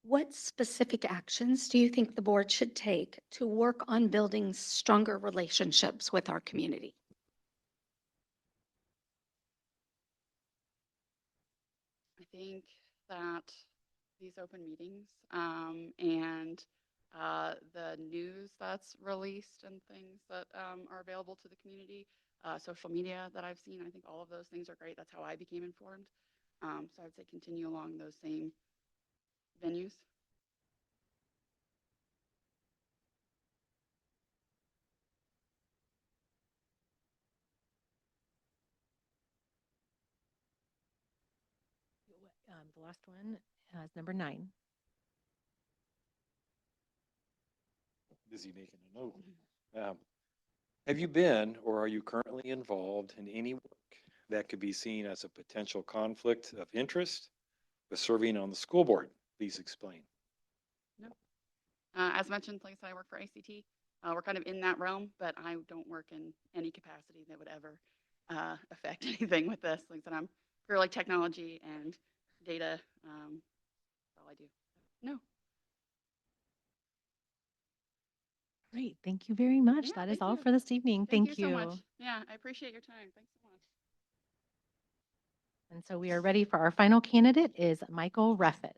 What specific actions do you think the board should take to work on building stronger relationships with our community? I think that these open meetings and the news that's released and things that are available to the community, social media that I've seen, I think all of those things are great. That's how I became informed. So I would say continue along those same venues. The last one is number 9. Busy making a note. Have you been or are you currently involved in any work that could be seen as a potential conflict of interest with serving on the school board? Please explain. No. As mentioned, like I said, I work for ICT. We're kind of in that realm, but I don't work in any capacity that would ever affect anything with this. Like I said, I'm purely technology and data. That's all I do. No. Great. Thank you very much. Yeah, That is thank all you. for this evening. Thank Thank you so you. much. Yeah, I appreciate your time. Thanks so much. And so we are ready for our final candidate is Michael Ruffett.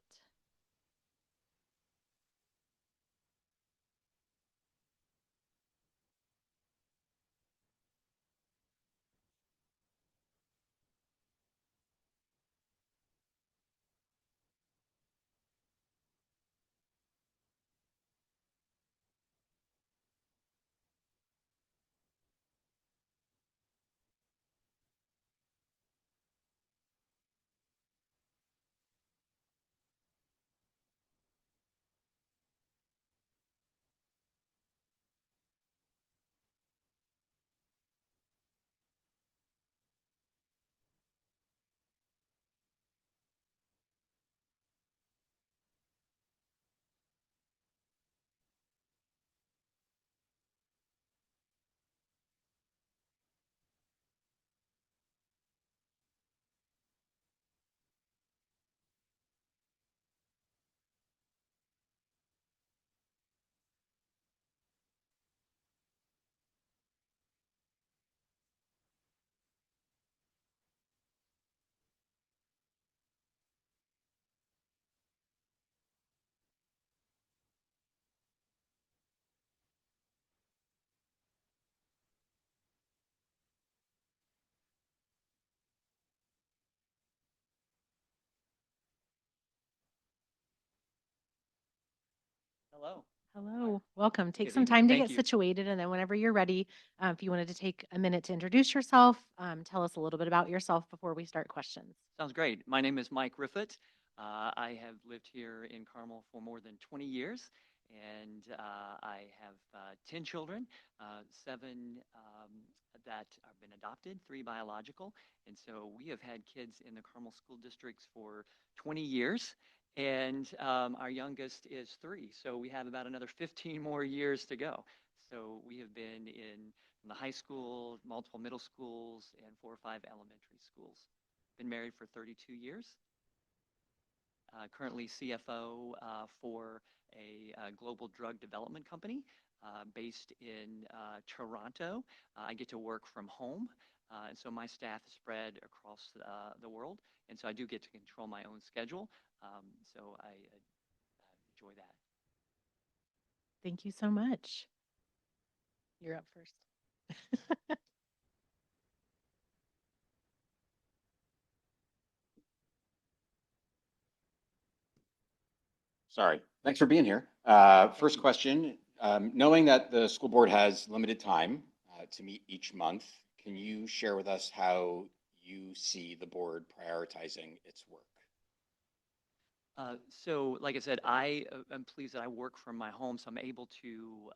Hello. Hello, welcome. Take Good some evening. time to Thank get you. situated, and then whenever you're ready, if you wanted to take a minute to introduce yourself, tell us a little bit about yourself before we start questions. Sounds great. My name is Mike Riffett. I have lived here in Carmel for more than 20 years, and I have 10 children, 7 that have been adopted, 3 biological. And so we have had kids in the Carmel school districts for 20 years. And our youngest is 3, so we have about another 15 more years to go. So we have been in the high school, multiple middle schools, and 4 or 5 elementary schools. Been married for 32 years. currently CFO for a global drug development company based in Toronto. I get to work from home, and so my staff is spread across the world, and so I do get to control my own schedule. So I enjoy that. Thank you so much. You're up first. Sorry. Thanks for being here. First question, knowing that the school board has limited time to meet each month, can you share with us how you see the board prioritizing its work? So, like I said, I am pleased that I work from my home, so I'm able to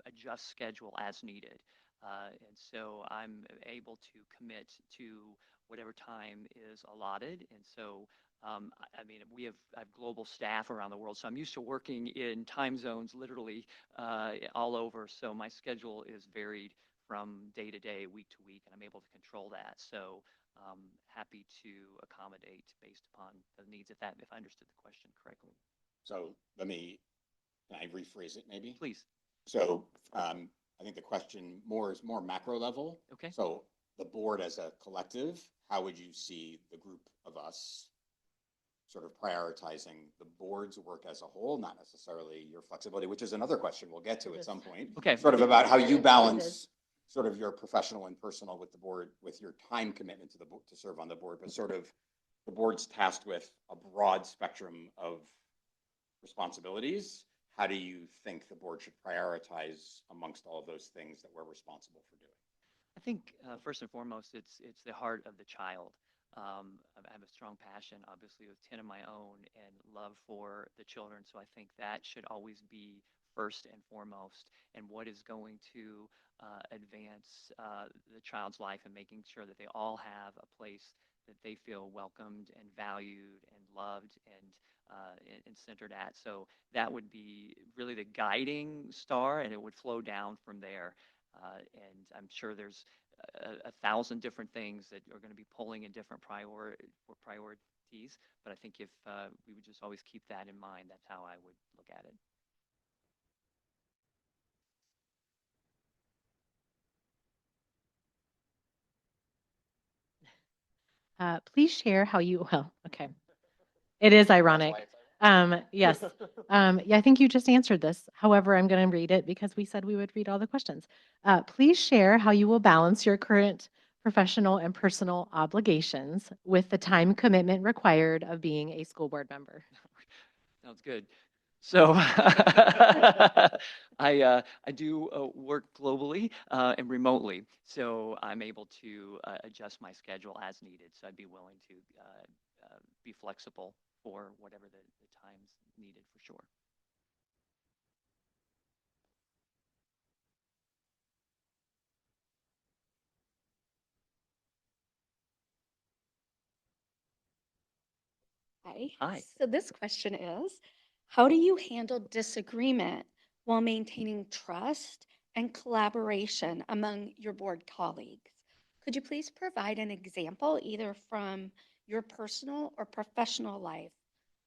adjust schedule as needed. And so I'm able to commit to whatever time is allotted. And so, I mean, I have global staff around the world, so I'm used to working in time zones literally all over. So my schedule is varied from day to day, week to week, and I'm able to control that. So happy to accommodate based upon the needs, if I understood the question correctly. So can I rephrase it maybe? Please. So I think the question is more macro level. Okay. So the board as a collective, how would you see the group of us sort of prioritizing the board's work as a whole, not necessarily your flexibility, which is another question we'll get to at some point. Okay. Sort of about how you balance sort of your professional and personal with the board, with your time commitment to the board to serve on the board, but sort of the board's tasked with a broad spectrum of responsibilities. How do you think the board should prioritize amongst all of those things that we're responsible for doing? I think first and foremost, it's the heart of the child. I have a strong passion, obviously, with 10 of my own and love for the children. So I think that should always be first and foremost. And what is going to advance the child's life and making sure that they all have a place that they feel welcomed and valued and loved and centered at. So that would be really the guiding star, and it would flow down from there. And I'm sure there's a thousand different things that are going to be pulling in different priorities. But I think if we would just always keep that in mind, that's how I would look at it. Please share how you, well, okay. It is ironic. Yes. Yeah, I think you just answered this. However, I'm going to read it because we said we would read all the questions. Please share how you will balance your current professional and personal obligations with the time commitment required of being a school board member. Sounds good. So I do work globally and remotely, so I'm able to adjust my schedule as needed. So I'd be willing to be flexible for whatever the time's needed for sure. Hi. So this question is, how do you handle disagreement while maintaining trust and collaboration among your board colleagues? Could you please provide an example, either from your personal or professional life,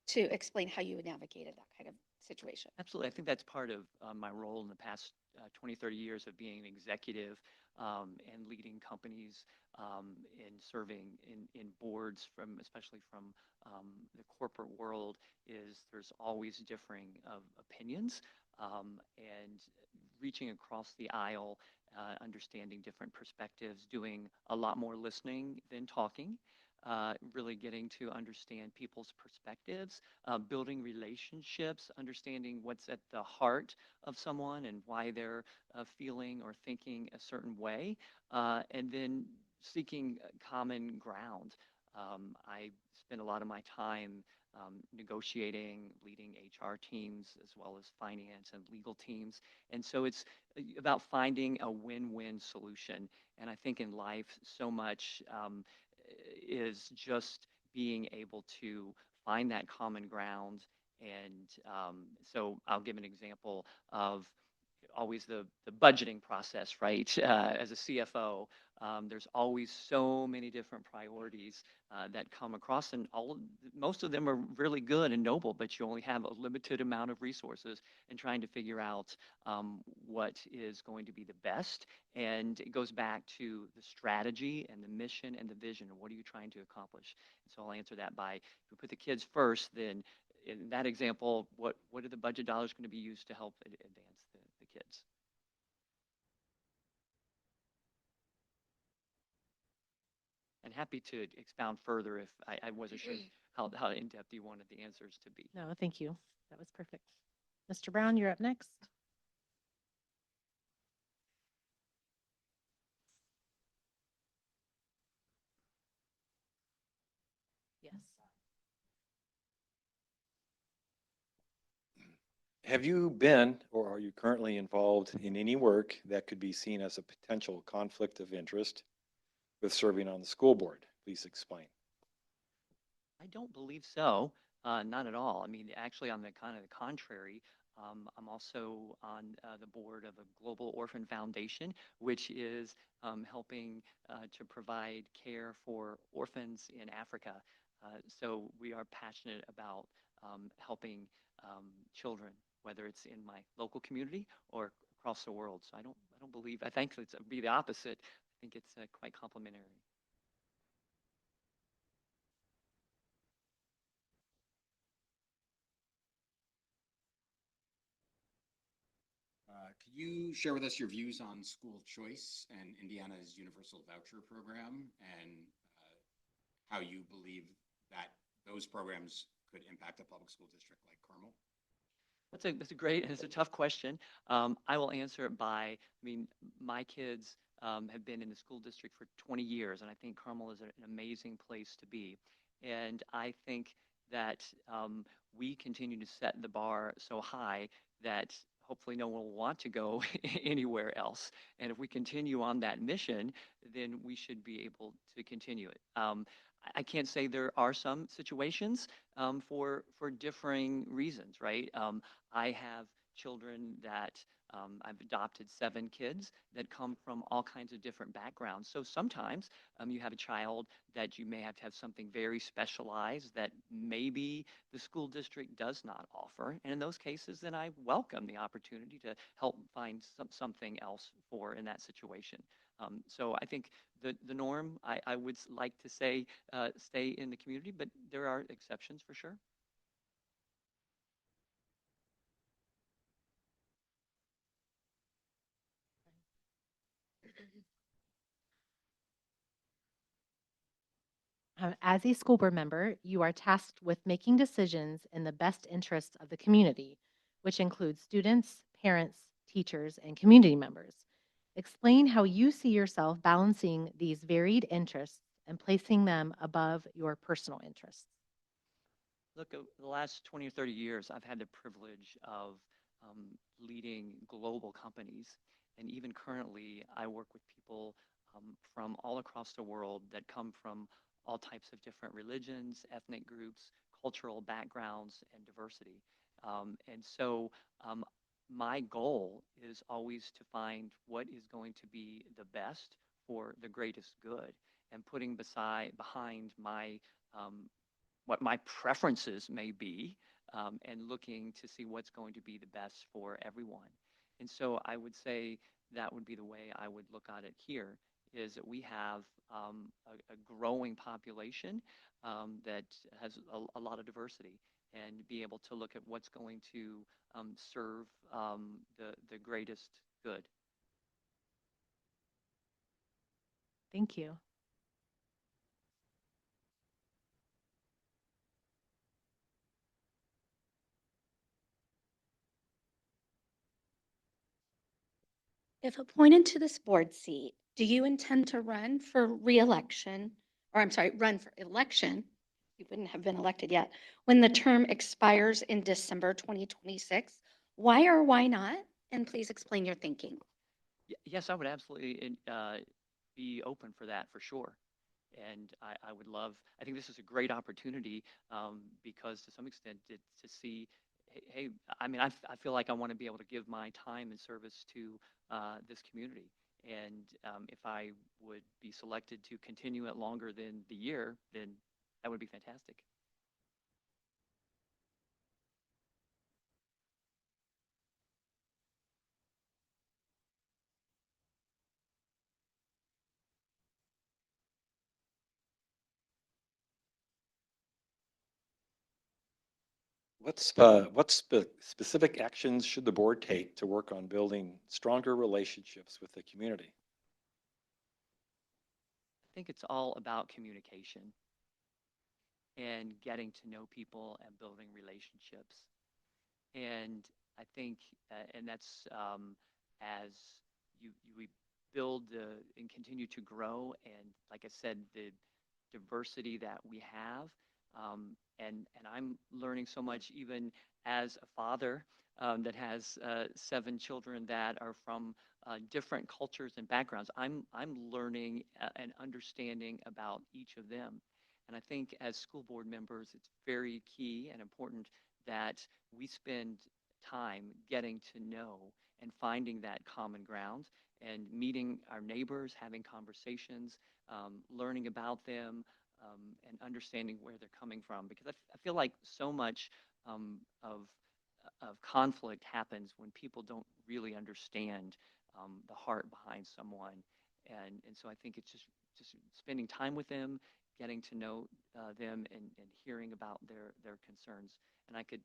to explain how you navigated that kind of situation? Absolutely. I think that's part of my role in the past 20, 30 years of being an executive and leading companies and serving in boards especially from the corporate world is there's always differing of opinions and reaching across the aisle, understanding different perspectives, doing a lot more listening than talking. Really getting to understand people's perspectives, building relationships, understanding what's at the heart of someone and why they're feeling or thinking a certain way, and then seeking common ground. I spend a lot of my time negotiating, leading HR teams as well as finance and legal teams. And so it's about finding a win-win solution. And I think in life, so much is just being able to find that common ground. And so I'll give an example of always the budgeting process, right? As a CFO, there's always so many different priorities that come across, and most of them are really good and noble, but you only have a limited amount of resources, and trying to figure out what is going to be the best. And it goes back to the strategy and the mission and the vision. What are you trying to accomplish? And so I'll answer that by, if we put the kids first, then in that example, what are the budget dollars going to be used to help advance the kids? And happy to expound further if I wasn't sure how in-depth you wanted the answers to be. No, thank you. That was perfect. Mr. Brown, you're up next. Yes. Have you been or are you currently involved in any work that could be seen as a potential conflict of interest with serving on the school board? Please explain. I don't believe so. Not at all. I mean, actually, on the kind of the contrary, I'm also on the board of a global orphan foundation, which is helping to provide care for orphans in Africa. So we are passionate about helping children, whether it's in my local community or across the world. So I don't believe. I think it's be the opposite. I think it's quite complementary. Could you share with us your views on school choice and Indiana's universal voucher program, and how you believe that those programs could impact a public school district like Carmel? That's a great, and it's a tough question. I will answer it by, I mean, my kids have been in the school district for 20 years, and I think Carmel is an amazing place to be. And I think that we continue to set the bar so high that hopefully no one will want to go anywhere else. And if we continue on that mission, then we should be able to continue it. I can't say there are some situations for differing reasons, right? I have children that I've adopted 7 kids that come from all kinds of different backgrounds. So sometimes you have a child that you may have to have something very specialized that maybe the school district does not offer. And in those cases, then I welcome the opportunity to help find something else for in that situation. So I think the norm, I would like to say, stay in the community, but there are exceptions for sure. As a school board member, you are tasked with making decisions in the best interests of the community, which includes students, parents, teachers, and community members. Explain how you see yourself balancing these varied interests and placing them above your personal interests. Look, the last 20 or 30 years, I've had the privilege of leading global companies. And even currently, I work with people from all across the world that come from all types of different religions, ethnic groups, cultural backgrounds, and diversity. And so my goal is always to find what is going to be the best for the greatest good, and putting behind my what my preferences may be, and looking to see what's going to be the best for everyone. And so I would say that would be the way I would look at it here, is that we have a growing population that has a lot of diversity, and be able to look at what's going to serve the greatest good. Thank you. If appointed to this board seat, do you intend to run for reelection, or I'm sorry, run for election? You wouldn't have been elected yet, when the term expires in December 2026. Why or why not? And please explain your thinking. Yes, I would absolutely be open for that for sure. And I would love, I think this is a great opportunity because to some extent to see hey, I mean, I feel like I want to be able to give my time and service to this community. And if I would be selected to continue it longer than the year, then that would be fantastic. Specific actions should the board take to work on building stronger relationships with the community? I think it's all about communication and getting to know people and building relationships. And I think, and that's as we build and continue to grow, and like I said, the diversity that we have, and I'm learning so much even as a father that has 7 children that are from different cultures and backgrounds. I'm learning and understanding about each of them. And I think as school board members, it's very key and important that we spend time getting to know and finding that common ground and meeting our neighbors, having conversations, learning about them, and understanding where they're coming from. Because I feel like so much of conflict happens when people don't really understand the heart behind someone. And so I think it's just spending time with them, getting to know them, and hearing about their concerns. And I could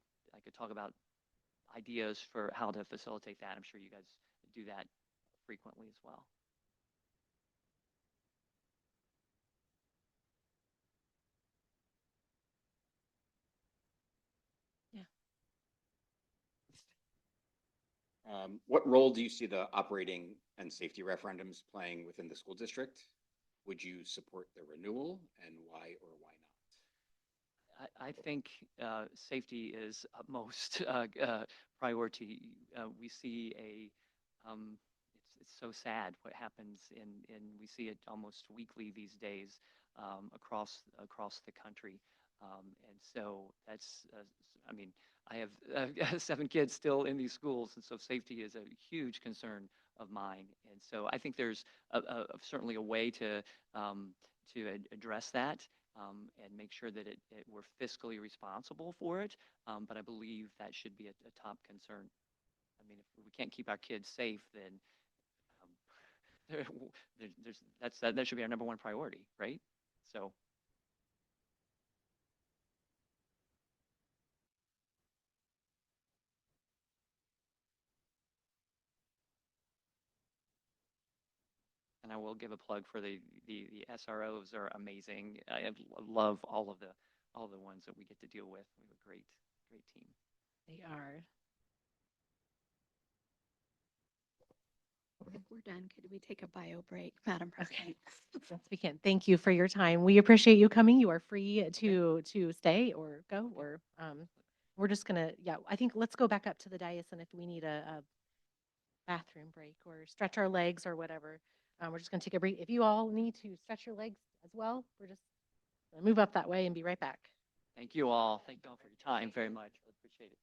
talk about ideas for how to facilitate that. I'm sure you guys do that frequently as well. What role do you see the operating and safety referendums playing within the school district? Would you support the renewal, and why or why not? I think safety is utmost priority. We see it's so sad what happens we see it almost weekly these days across the country. And so that's, I mean, I have 7 kids still in these schools, and so safety is a huge concern of mine. And so I think there's certainly a way to address that and make sure that we're fiscally responsible for it. But I believe that should be a top concern. I mean, if we can't keep our kids safe, then that should be our number one priority, right? So. And I will give a plug for the SROs are amazing. Love all the ones that we get to deal with. We have a great team. They are. If we're done, could we take a bio break, Madam President? Yes, we can. Thank you for your time. We appreciate you coming. You are free to stay or go, or we're just gonna, yeah, I think let's go back up to the dais, and if we need a bathroom break or stretch our legs or whatever, we're just gonna take a break. If you all need to stretch your legs as well, we're just gonna move up that way and be right back. Thank you all. Thank you all for your time very much. I appreciate it.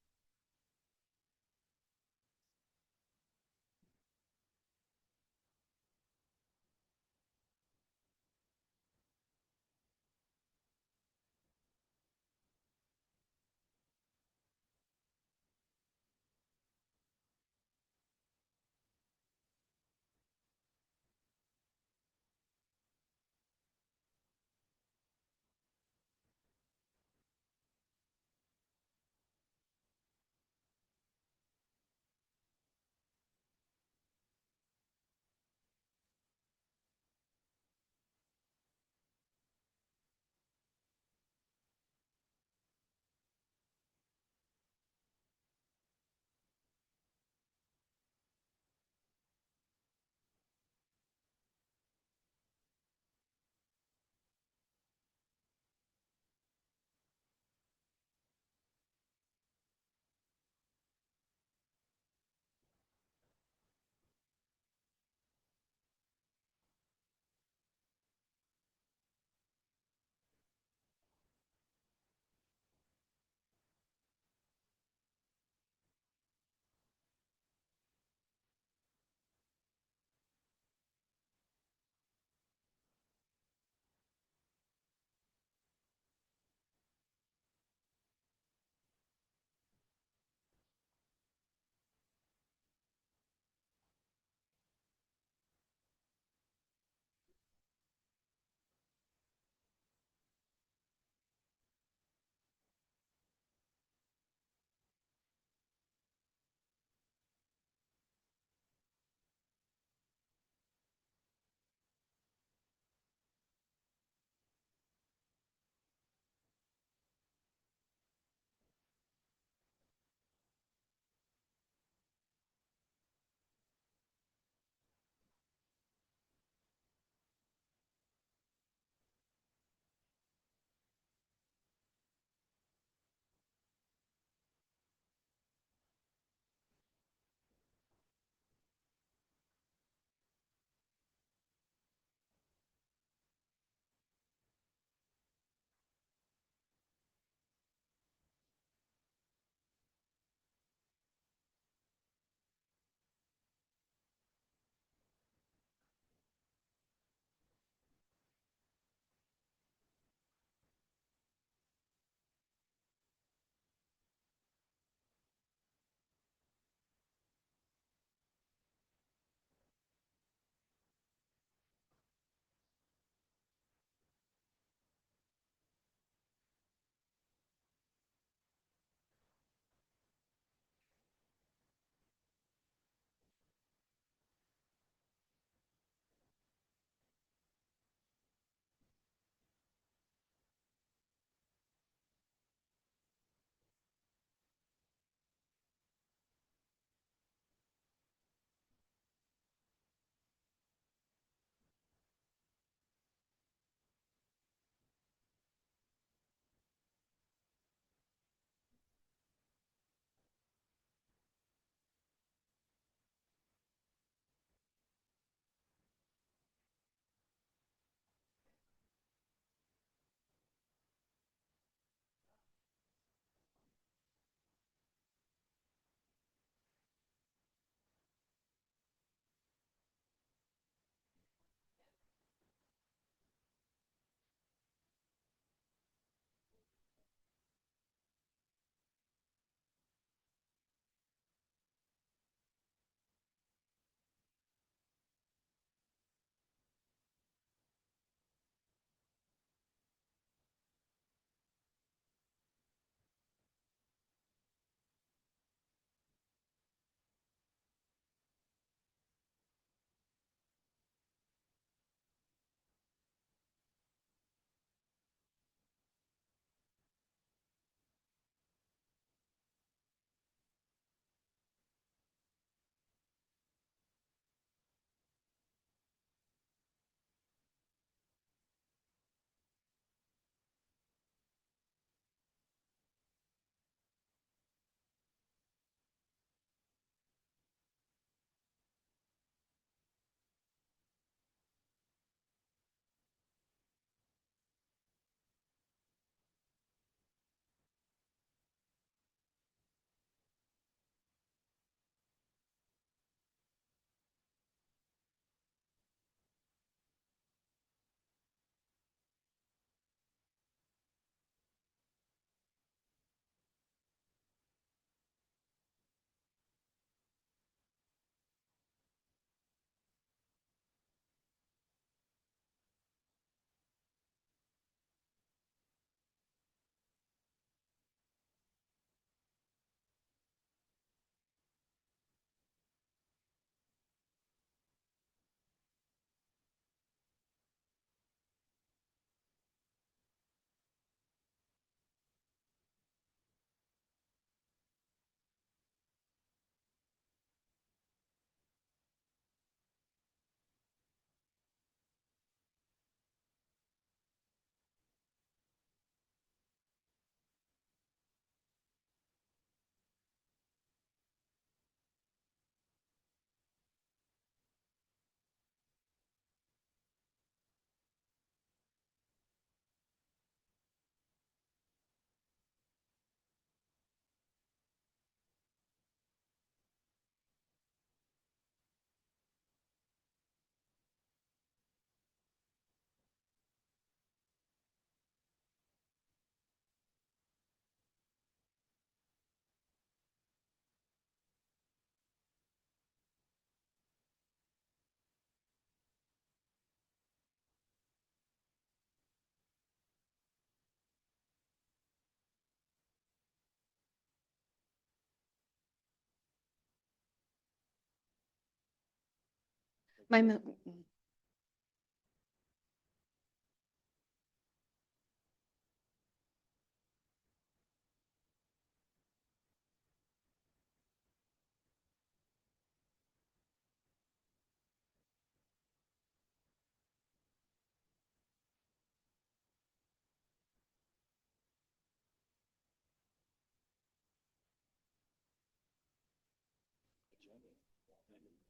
My, mo-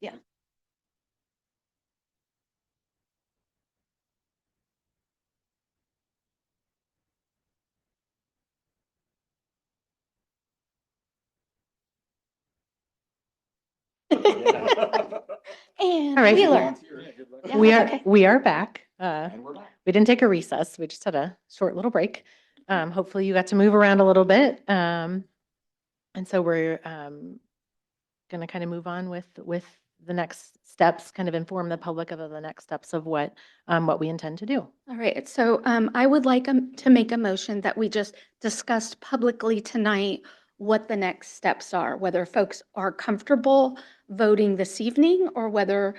yeah. And All right. Wheeler. Yeah, We that's are, okay. we are back. And we're back. We didn't take a recess. We just had a short little break. Hopefully you got to move around a little bit. And so we're going to kind of move on with the next steps, kind of inform the public of the next steps of what we intend to do. All right, so I would like to make a motion that we just discussed publicly tonight what the next steps are, whether folks are comfortable voting this evening or whether,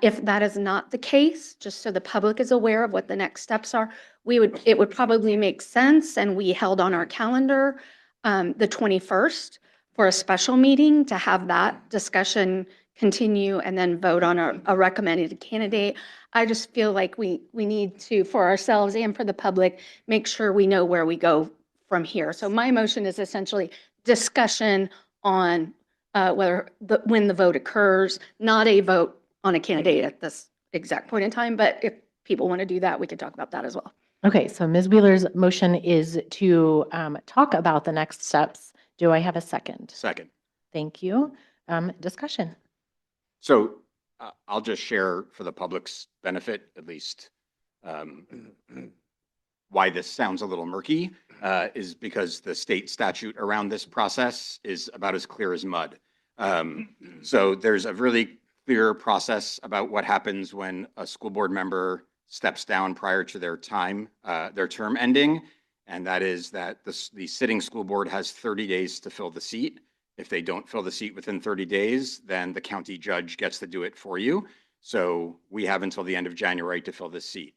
if that is not the case, just so the public is aware of what the next steps are, it would probably make sense, and we held on our calendar the 21st for a special meeting to have that discussion continue and then vote on a recommended candidate. I just feel like we need to, for ourselves and for the public, make sure we know where we go from here. So my motion is essentially discussion on when the vote occurs, not a vote on a candidate at this exact point in time, but if people want to do that, we can talk about that as well. Okay, so Ms. Wheeler's motion is to talk about the next steps. Do I have a second? Second. Thank you. Discussion. So I'll just share for the public's benefit, at least, why this sounds a little murky is because the state statute around this process is about as clear as mud. So there's a really clear process about what happens when a school board member steps down prior to their term ending. And that is that the sitting school board has 30 days to fill the seat. If they don't fill the seat within 30 days, then the county judge gets to do it for you. So we have until the end of January to fill this seat.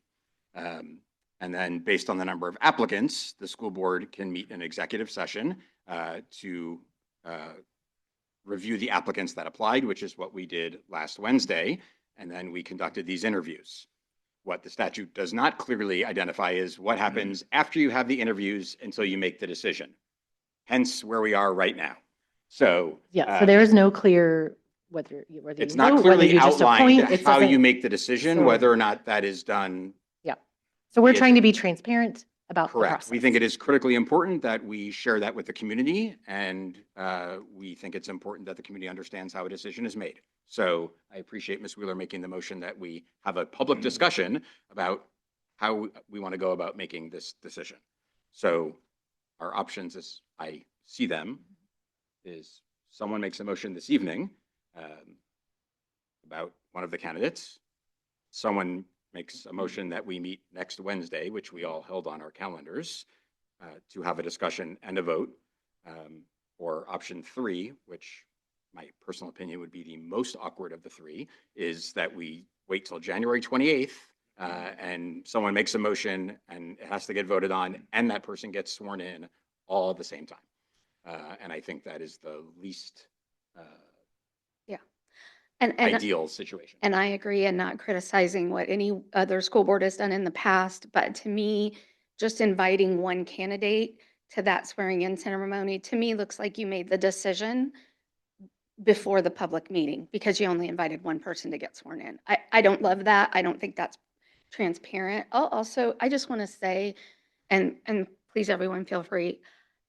And then based on the number of applicants, the school board can meet in executive session to review the applicants that applied, which is what we did last Wednesday. And then we conducted these interviews. What the statute does not clearly identify is what happens after you have the interviews until you make the decision. Hence where we are right now. So Yeah, so there is no clear whether you it's vote, not whether clearly you just outlined appoint. It how you doesn't- make the decision, so- whether or not that is done. Yeah. So we're Yes. trying to be transparent about the Correct. process. We think it is critically important that we share that with the community, and we think it's important that the community understands how a decision is made. So I appreciate Ms. Wheeler making the motion that we have a public discussion about how we want to go about making this decision. So our options, as I see them, is someone makes a motion this evening about one of the candidates. Someone makes a motion that we meet next Wednesday, which we all held on our calendars, to have a discussion and a vote. Or option three, which my personal opinion would be the most awkward of the three, is that we wait till January 28th and someone makes a motion and it has to get voted on and that person gets sworn in all at the same time. And I think that is the least And ideal situation. And I agree, and not criticizing what any other school board has done in the past, but to me, just inviting one candidate to that swearing in ceremony, to me, looks like you made the decision before the public meeting because you only invited one person to get sworn in. I don't love that. I don't think that's transparent. I just want to say, and please, everyone, feel free,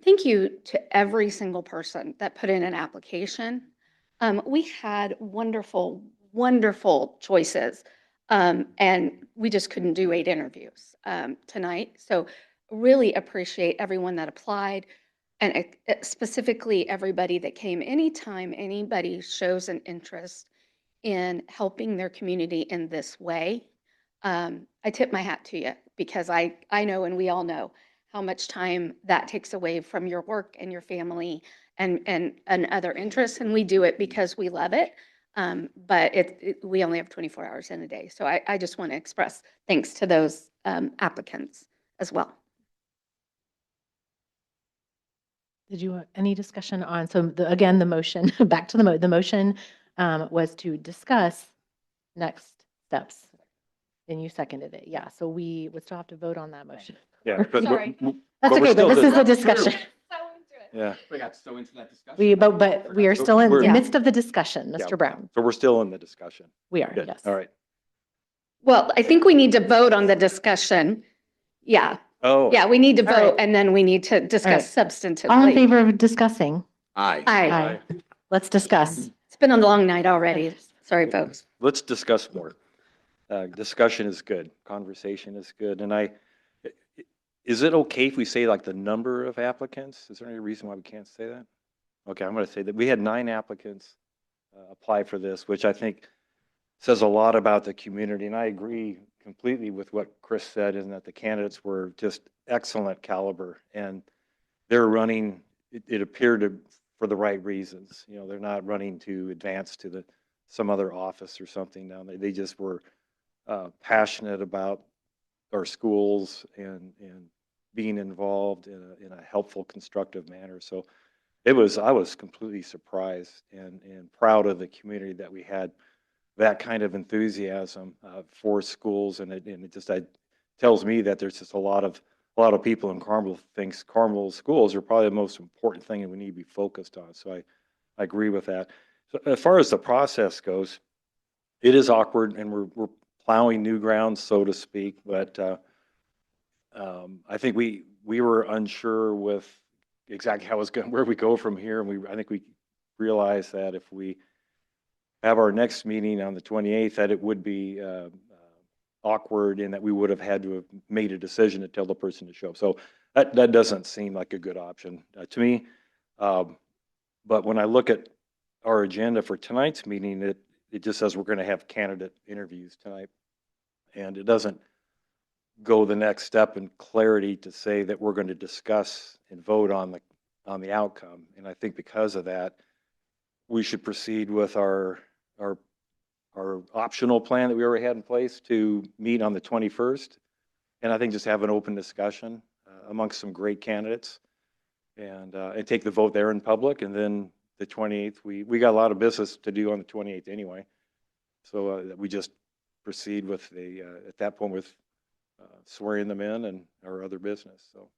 thank you to every single person that put in an application. We had wonderful, wonderful choices, and we just couldn't do 8 interviews tonight. So really appreciate everyone that applied, and specifically everybody that came. Anytime anybody shows an interest in helping their community in this way, I tip my hat to you because I know, and we all know, how much time that takes away from your work and your family and other interests. And we do it because we love it. But we only have 24 hours in a day. So I just want to express thanks to those applicants as well. Did you, any discussion on, so again, the motion, back to the motion was to discuss next steps. And you seconded it. Yeah. So we would still have to vote on that motion. Yeah. but- Sorry. That's but we're okay, but still this is the dis- discussion. Yeah. We got so into that discussion. But we are still in the We're- midst of the discussion, Yeah. Mr. Brown. So we're still in the discussion. We are, Good. yes. All right. Well, I think we need to vote on the discussion. Yeah. Oh. Yeah, we need to All right. vote and then we need to discuss substantively. All in favor of discussing? Aye. Aye. Let's discuss. It's been a long night already. Sorry, folks. Let's discuss more. Discussion is good. Conversation is good. And is it okay if we say like the number of applicants? Is there any reason why we can't say that? Okay, I'm going to say that we had 9 applicants apply for this, which I think says a lot about the community. And I agree completely with what Chris said, in that the candidates were just excellent caliber, and they're running, it appeared to, for the right reasons. You know, they're not running to advance to some other office or something down there. They just were passionate about our schools and being involved in a helpful, constructive manner. So I was completely surprised and proud of the community that we had that kind of enthusiasm for schools, and it just tells me that there's just a lot of people in Carmel thinks Carmel schools are probably the most important thing and we need to be focused on. So I agree with that. So as far as the process goes, it is awkward, and we're plowing new ground, so to speak. But I think we were unsure with exactly how it was going, where we go from here, and I think we realized that if we have our next meeting on the 28th, that it would be awkward, and that we would have had to have made a decision to tell the person to show up. So that doesn't seem like a good option to me. But when I look at our agenda for tonight's meeting, it just says we're going to have candidate interviews tonight, and it doesn't go the next step in clarity to say that we're going to discuss and vote on the outcome. And I think because of that, we should proceed with our optional plan that we already had in place to meet on the 21st. And I think just have an open discussion amongst some great candidates, and take the vote there in public. And then the 28th, we got a lot of business to do on the 28th anyway. So we just proceed with at that point with swearing them in and our other business. So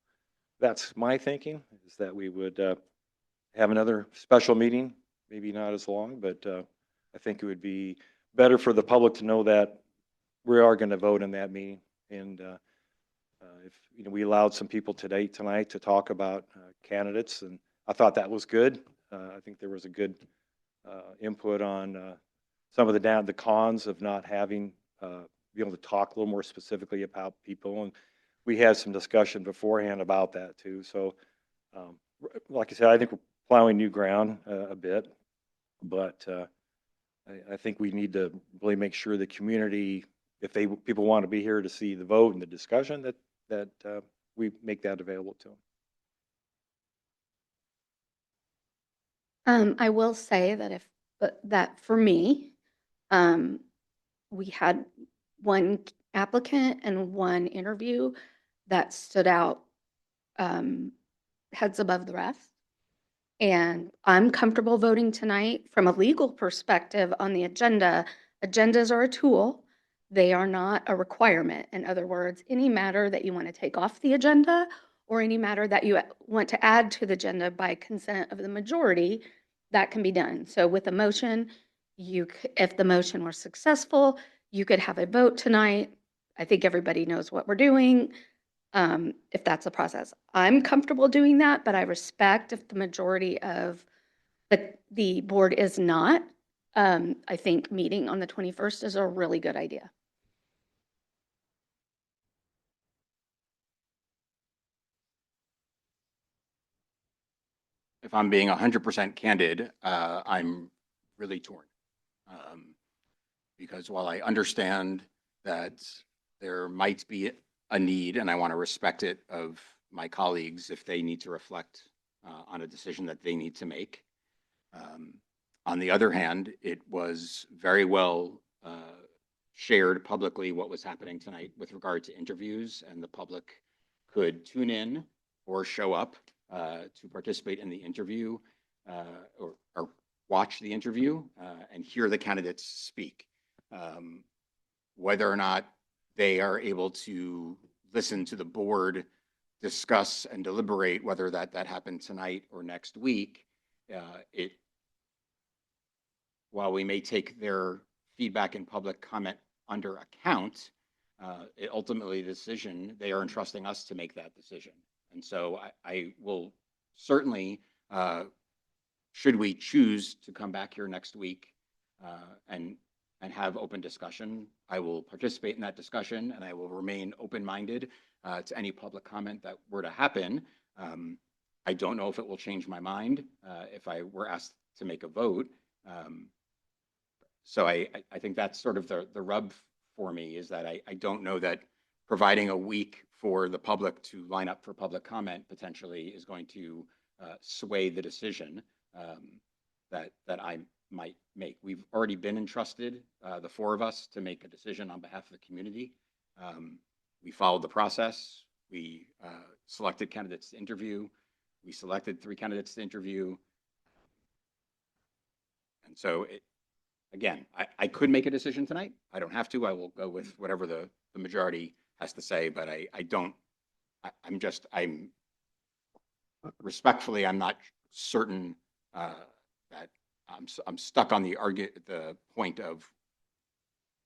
that's my thinking, is that we would have another special meeting, maybe not as long, but I think it would be better for the public to know that we are going to vote in that meeting. And if we allowed some people tonight to talk about candidates, and I thought that was good. I think there was a good input on some of the cons of not having be able to talk a little more specifically about people, and we had some discussion beforehand about that too. So, like I said, I think we're plowing new ground a bit, but I think we need to really make sure the community, if people want to be here to see the vote and the discussion, that we make that available to them. I will say that that for me, we had one applicant and one interview that stood out heads above the rest. And I'm comfortable voting tonight from a legal perspective on the agenda. Agendas are a tool. They are not a requirement. In other words, any matter that you want to take off the agenda or any matter that you want to add to the agenda by consent of the majority, that can be done. So with a motion, if the motion were successful, you could have a vote tonight. I think everybody knows what we're doing. If that's a process, I'm comfortable doing that, but I respect if the majority of the board is not. I think meeting on the 21st is a really good idea. If I'm being 100% candid, I'm really torn. Because while I understand that there might be a need, and I want to respect it of my colleagues if they need to reflect on a decision that they need to make, On the other hand, it was very well shared publicly what was happening tonight with regard to interviews, and the public could tune in or show up to participate in the interview or watch the interview and hear the candidates speak. Whether or not they are able to listen to the board discuss and deliberate whether that happened tonight or next week, while we may take their feedback and public comment under account, ultimately the decision, they are entrusting us to make that decision. And so I will certainly, should we choose to come back here next week and have open discussion, I will participate in that discussion, and I will remain open-minded to any public comment that were to happen. I don't know if it will change my mind if I were asked to make a vote. So I think that's sort of the rub for me, is that I don't know that providing a week for the public to line up for public comment potentially is going to sway the decision that I might make. We've already been entrusted, the four of us, to make a decision on behalf of the community. We followed the process. We selected candidates to interview. We selected 3 candidates to interview. And so, again, I could make a decision tonight. I don't have to. I will go with whatever the majority has to say, but I'm respectfully, I'm not certain that I'm stuck on the point of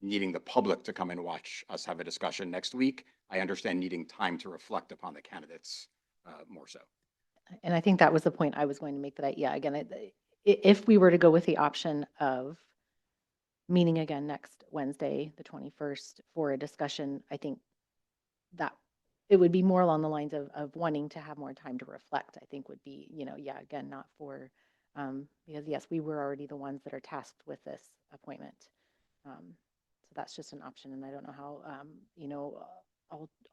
needing the public to come and watch us have a discussion next week. I understand needing time to reflect upon the candidates more so. And I think that was the point I was going to make, that if we were to go with the option of meeting again next Wednesday, the 21st, for a discussion, I think that it would be more along the lines of wanting to have more time to reflect, I think would be, again, not for, because yes, we were already the ones that are tasked with this appointment. So that's just an option. And I don't know how,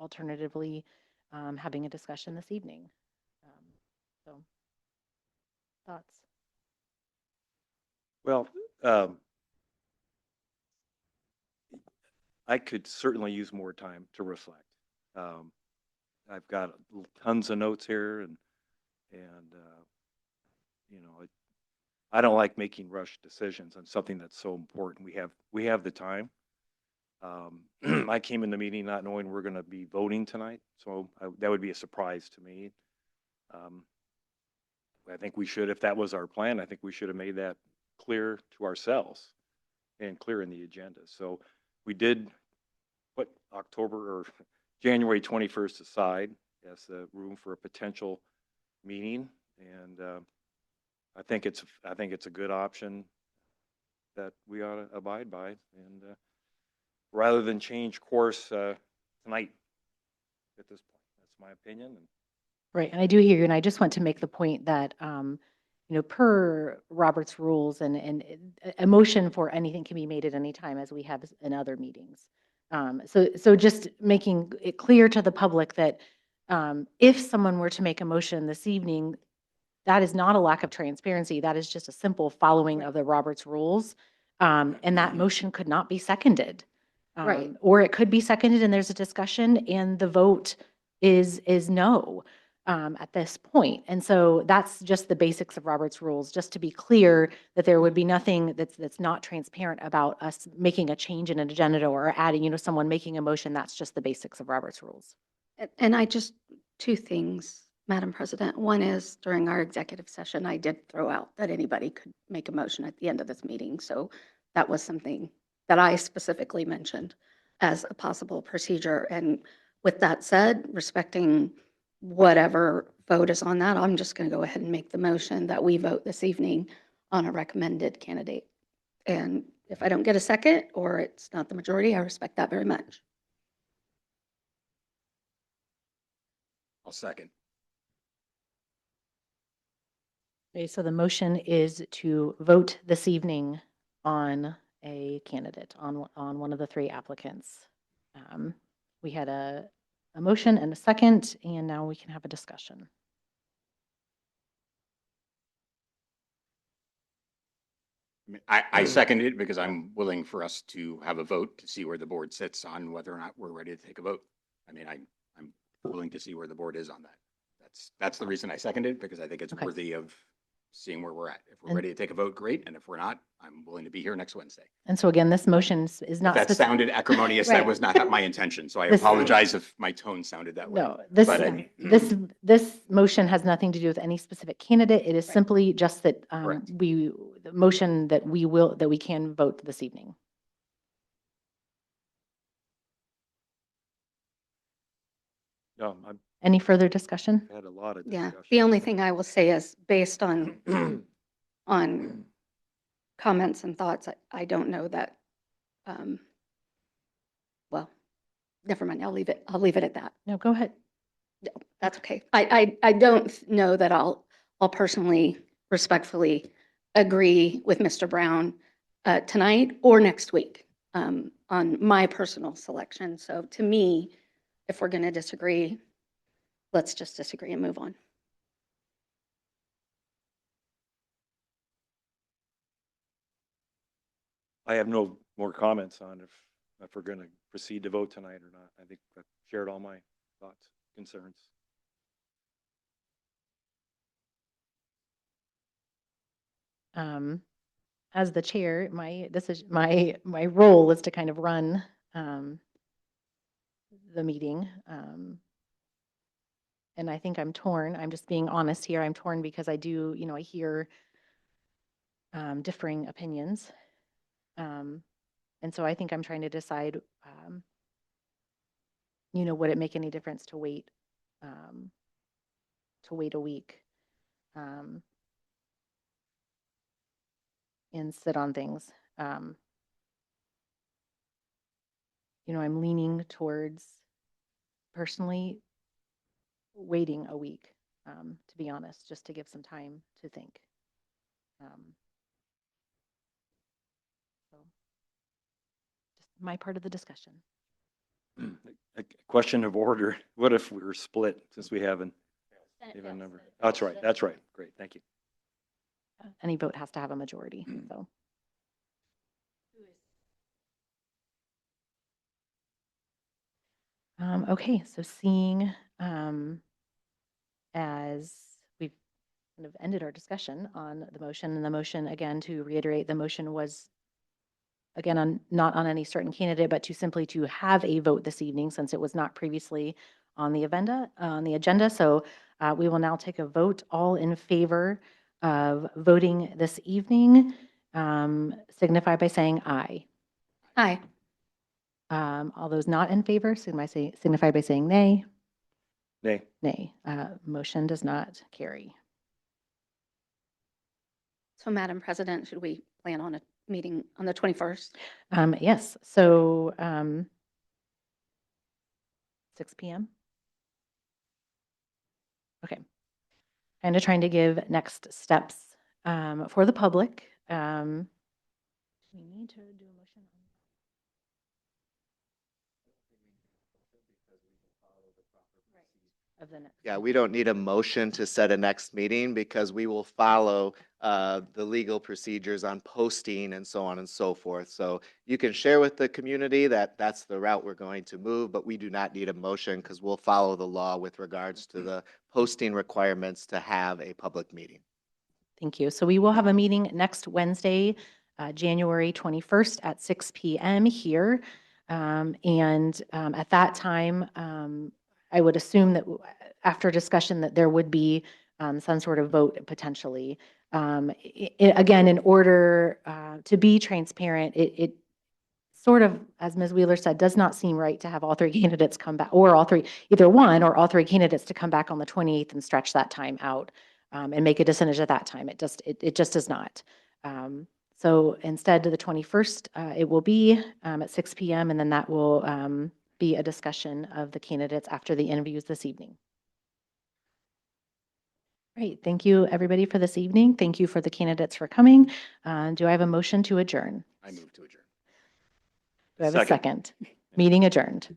alternatively, having a discussion this evening. So thoughts? Well, I could certainly use more time to reflect. I've got tons of notes here, and I don't like making rushed decisions on something that's so important. We have the time. I came in the meeting not knowing we're going to be voting tonight, so that would be a surprise to me. I think we should, if that was our plan, I think we should have made that clear to ourselves and clear in the agenda. So we did put October or January 21st aside as the room for a potential meeting, and I think it's a good option that we ought to abide by, and rather than change course tonight at this point. That's my opinion. Right, and I do hear you, and I just want to make the point that, per Robert's rules, and a motion for anything can be made at any time, as we have in other meetings. So just making it clear to the public that if someone were to make a motion this evening, that is not a lack of transparency. That is just a simple following of the Robert's rules, and that motion could not be seconded. Right. Or it could be seconded and there's a discussion and the vote is no at this point. And so that's just the basics of Robert's rules, just to be clear that there would be nothing that's not transparent about us making a change in an agenda or adding, someone making a motion. That's just the basics of Robert's rules. And I just, 2 things, Madam President. One is, during our executive session, I did throw out that anybody could make a motion at the end of this meeting. So that was something that I specifically mentioned as a possible procedure. And with that said, respecting whatever vote is on that, I'm just going to go ahead and make the motion that we vote this evening on a recommended candidate. And if I don't get a second, or it's not the majority, I respect that very much. I'll second. Okay, so the motion is to vote this evening on a candidate, on one of the 3 applicants. We had a motion and a second, and now we can have a discussion. I second it because I'm willing for us to have a vote to see where the board sits on whether or not we're ready to take a vote. I mean, I'm willing to see where the board is on that. That's the reason I seconded it, because I think it's Okay. worthy of seeing where we're at. If we're And- ready to take a vote, great. And if we're not, I'm willing to be here next Wednesday. And so again, this motion is If not that specific. sounded acrimonious, that Right. was not my intention. So I This- apologize if my tone sounded that way. No, this, But- this motion has nothing to do with any specific candidate. It is simply just that Correct. the motion that we can vote this evening. No, I've Any further discussion? had a lot of Yeah, discussion. the only thing I will say is based on, on comments and thoughts, I don't know that, well, never mind, I'll leave it at that. No, go ahead. No, that's okay. I don't know that I'll personally, respectfully agree with Mr. Brown tonight or next week on my personal selection. So to me, if we're going to disagree, let's just disagree and move on. I have no more comments on if we're going to proceed to vote tonight or not. I think I've shared all my thoughts, concerns. As the chair, my role is to kind of run the meeting. And I think I'm torn. I'm just being honest here. I'm torn because I do, I hear differing opinions. And so I think I'm trying to decide, would it make any difference to wait a week and sit on things? I'm leaning towards personally waiting a week, to be honest, just to give some time to think. So just my part of the discussion. A question of order. What if we were split since we haven't even number? That's right. That's right. Great. Thank you. Any vote has to have a majority, so. Okay, so seeing as we've kind of ended our discussion on the motion, and the motion, again, to reiterate, the motion was, again, not on any certain candidate, but simply to have a vote this evening, since it was not previously on the agenda. So we will now take a vote. All in favor of voting this evening, signify by saying aye. Aye. All those not in favor, signify by saying nay. Nay. Nay. Motion does not carry. So Madam President, should we plan on a meeting on the 21st? Yes, so 6 p.m. Okay. Kind of trying to give next steps for the public. We need to do a motion of the next. Yeah, we don't need a motion to set a next meeting because we will follow the legal procedures on posting and so on and so forth. So you can share with the community that that's the route we're going to move, but we do not need a motion because we'll follow the law with regards to the posting requirements to have a public meeting. Thank you. So we will have a meeting next Wednesday, January 21st at 6 p.m. here. At that time, I would assume that after discussion that there would be some sort of vote potentially. Again, in order to be transparent, it sort of, as Ms. Wheeler said, does not seem right to have all three candidates come back, or either one or all three candidates to come back on the 28th and stretch that time out and make a decision at that time. It just does not. So instead of the 21st, it will be at 6 p.m. and then that will be a discussion of the candidates after the interviews this evening. Great. Thank you, everybody, for this evening. Thank you for the candidates for coming. Do I have a motion to adjourn? I move to adjourn. Do I have a second? Meeting adjourned.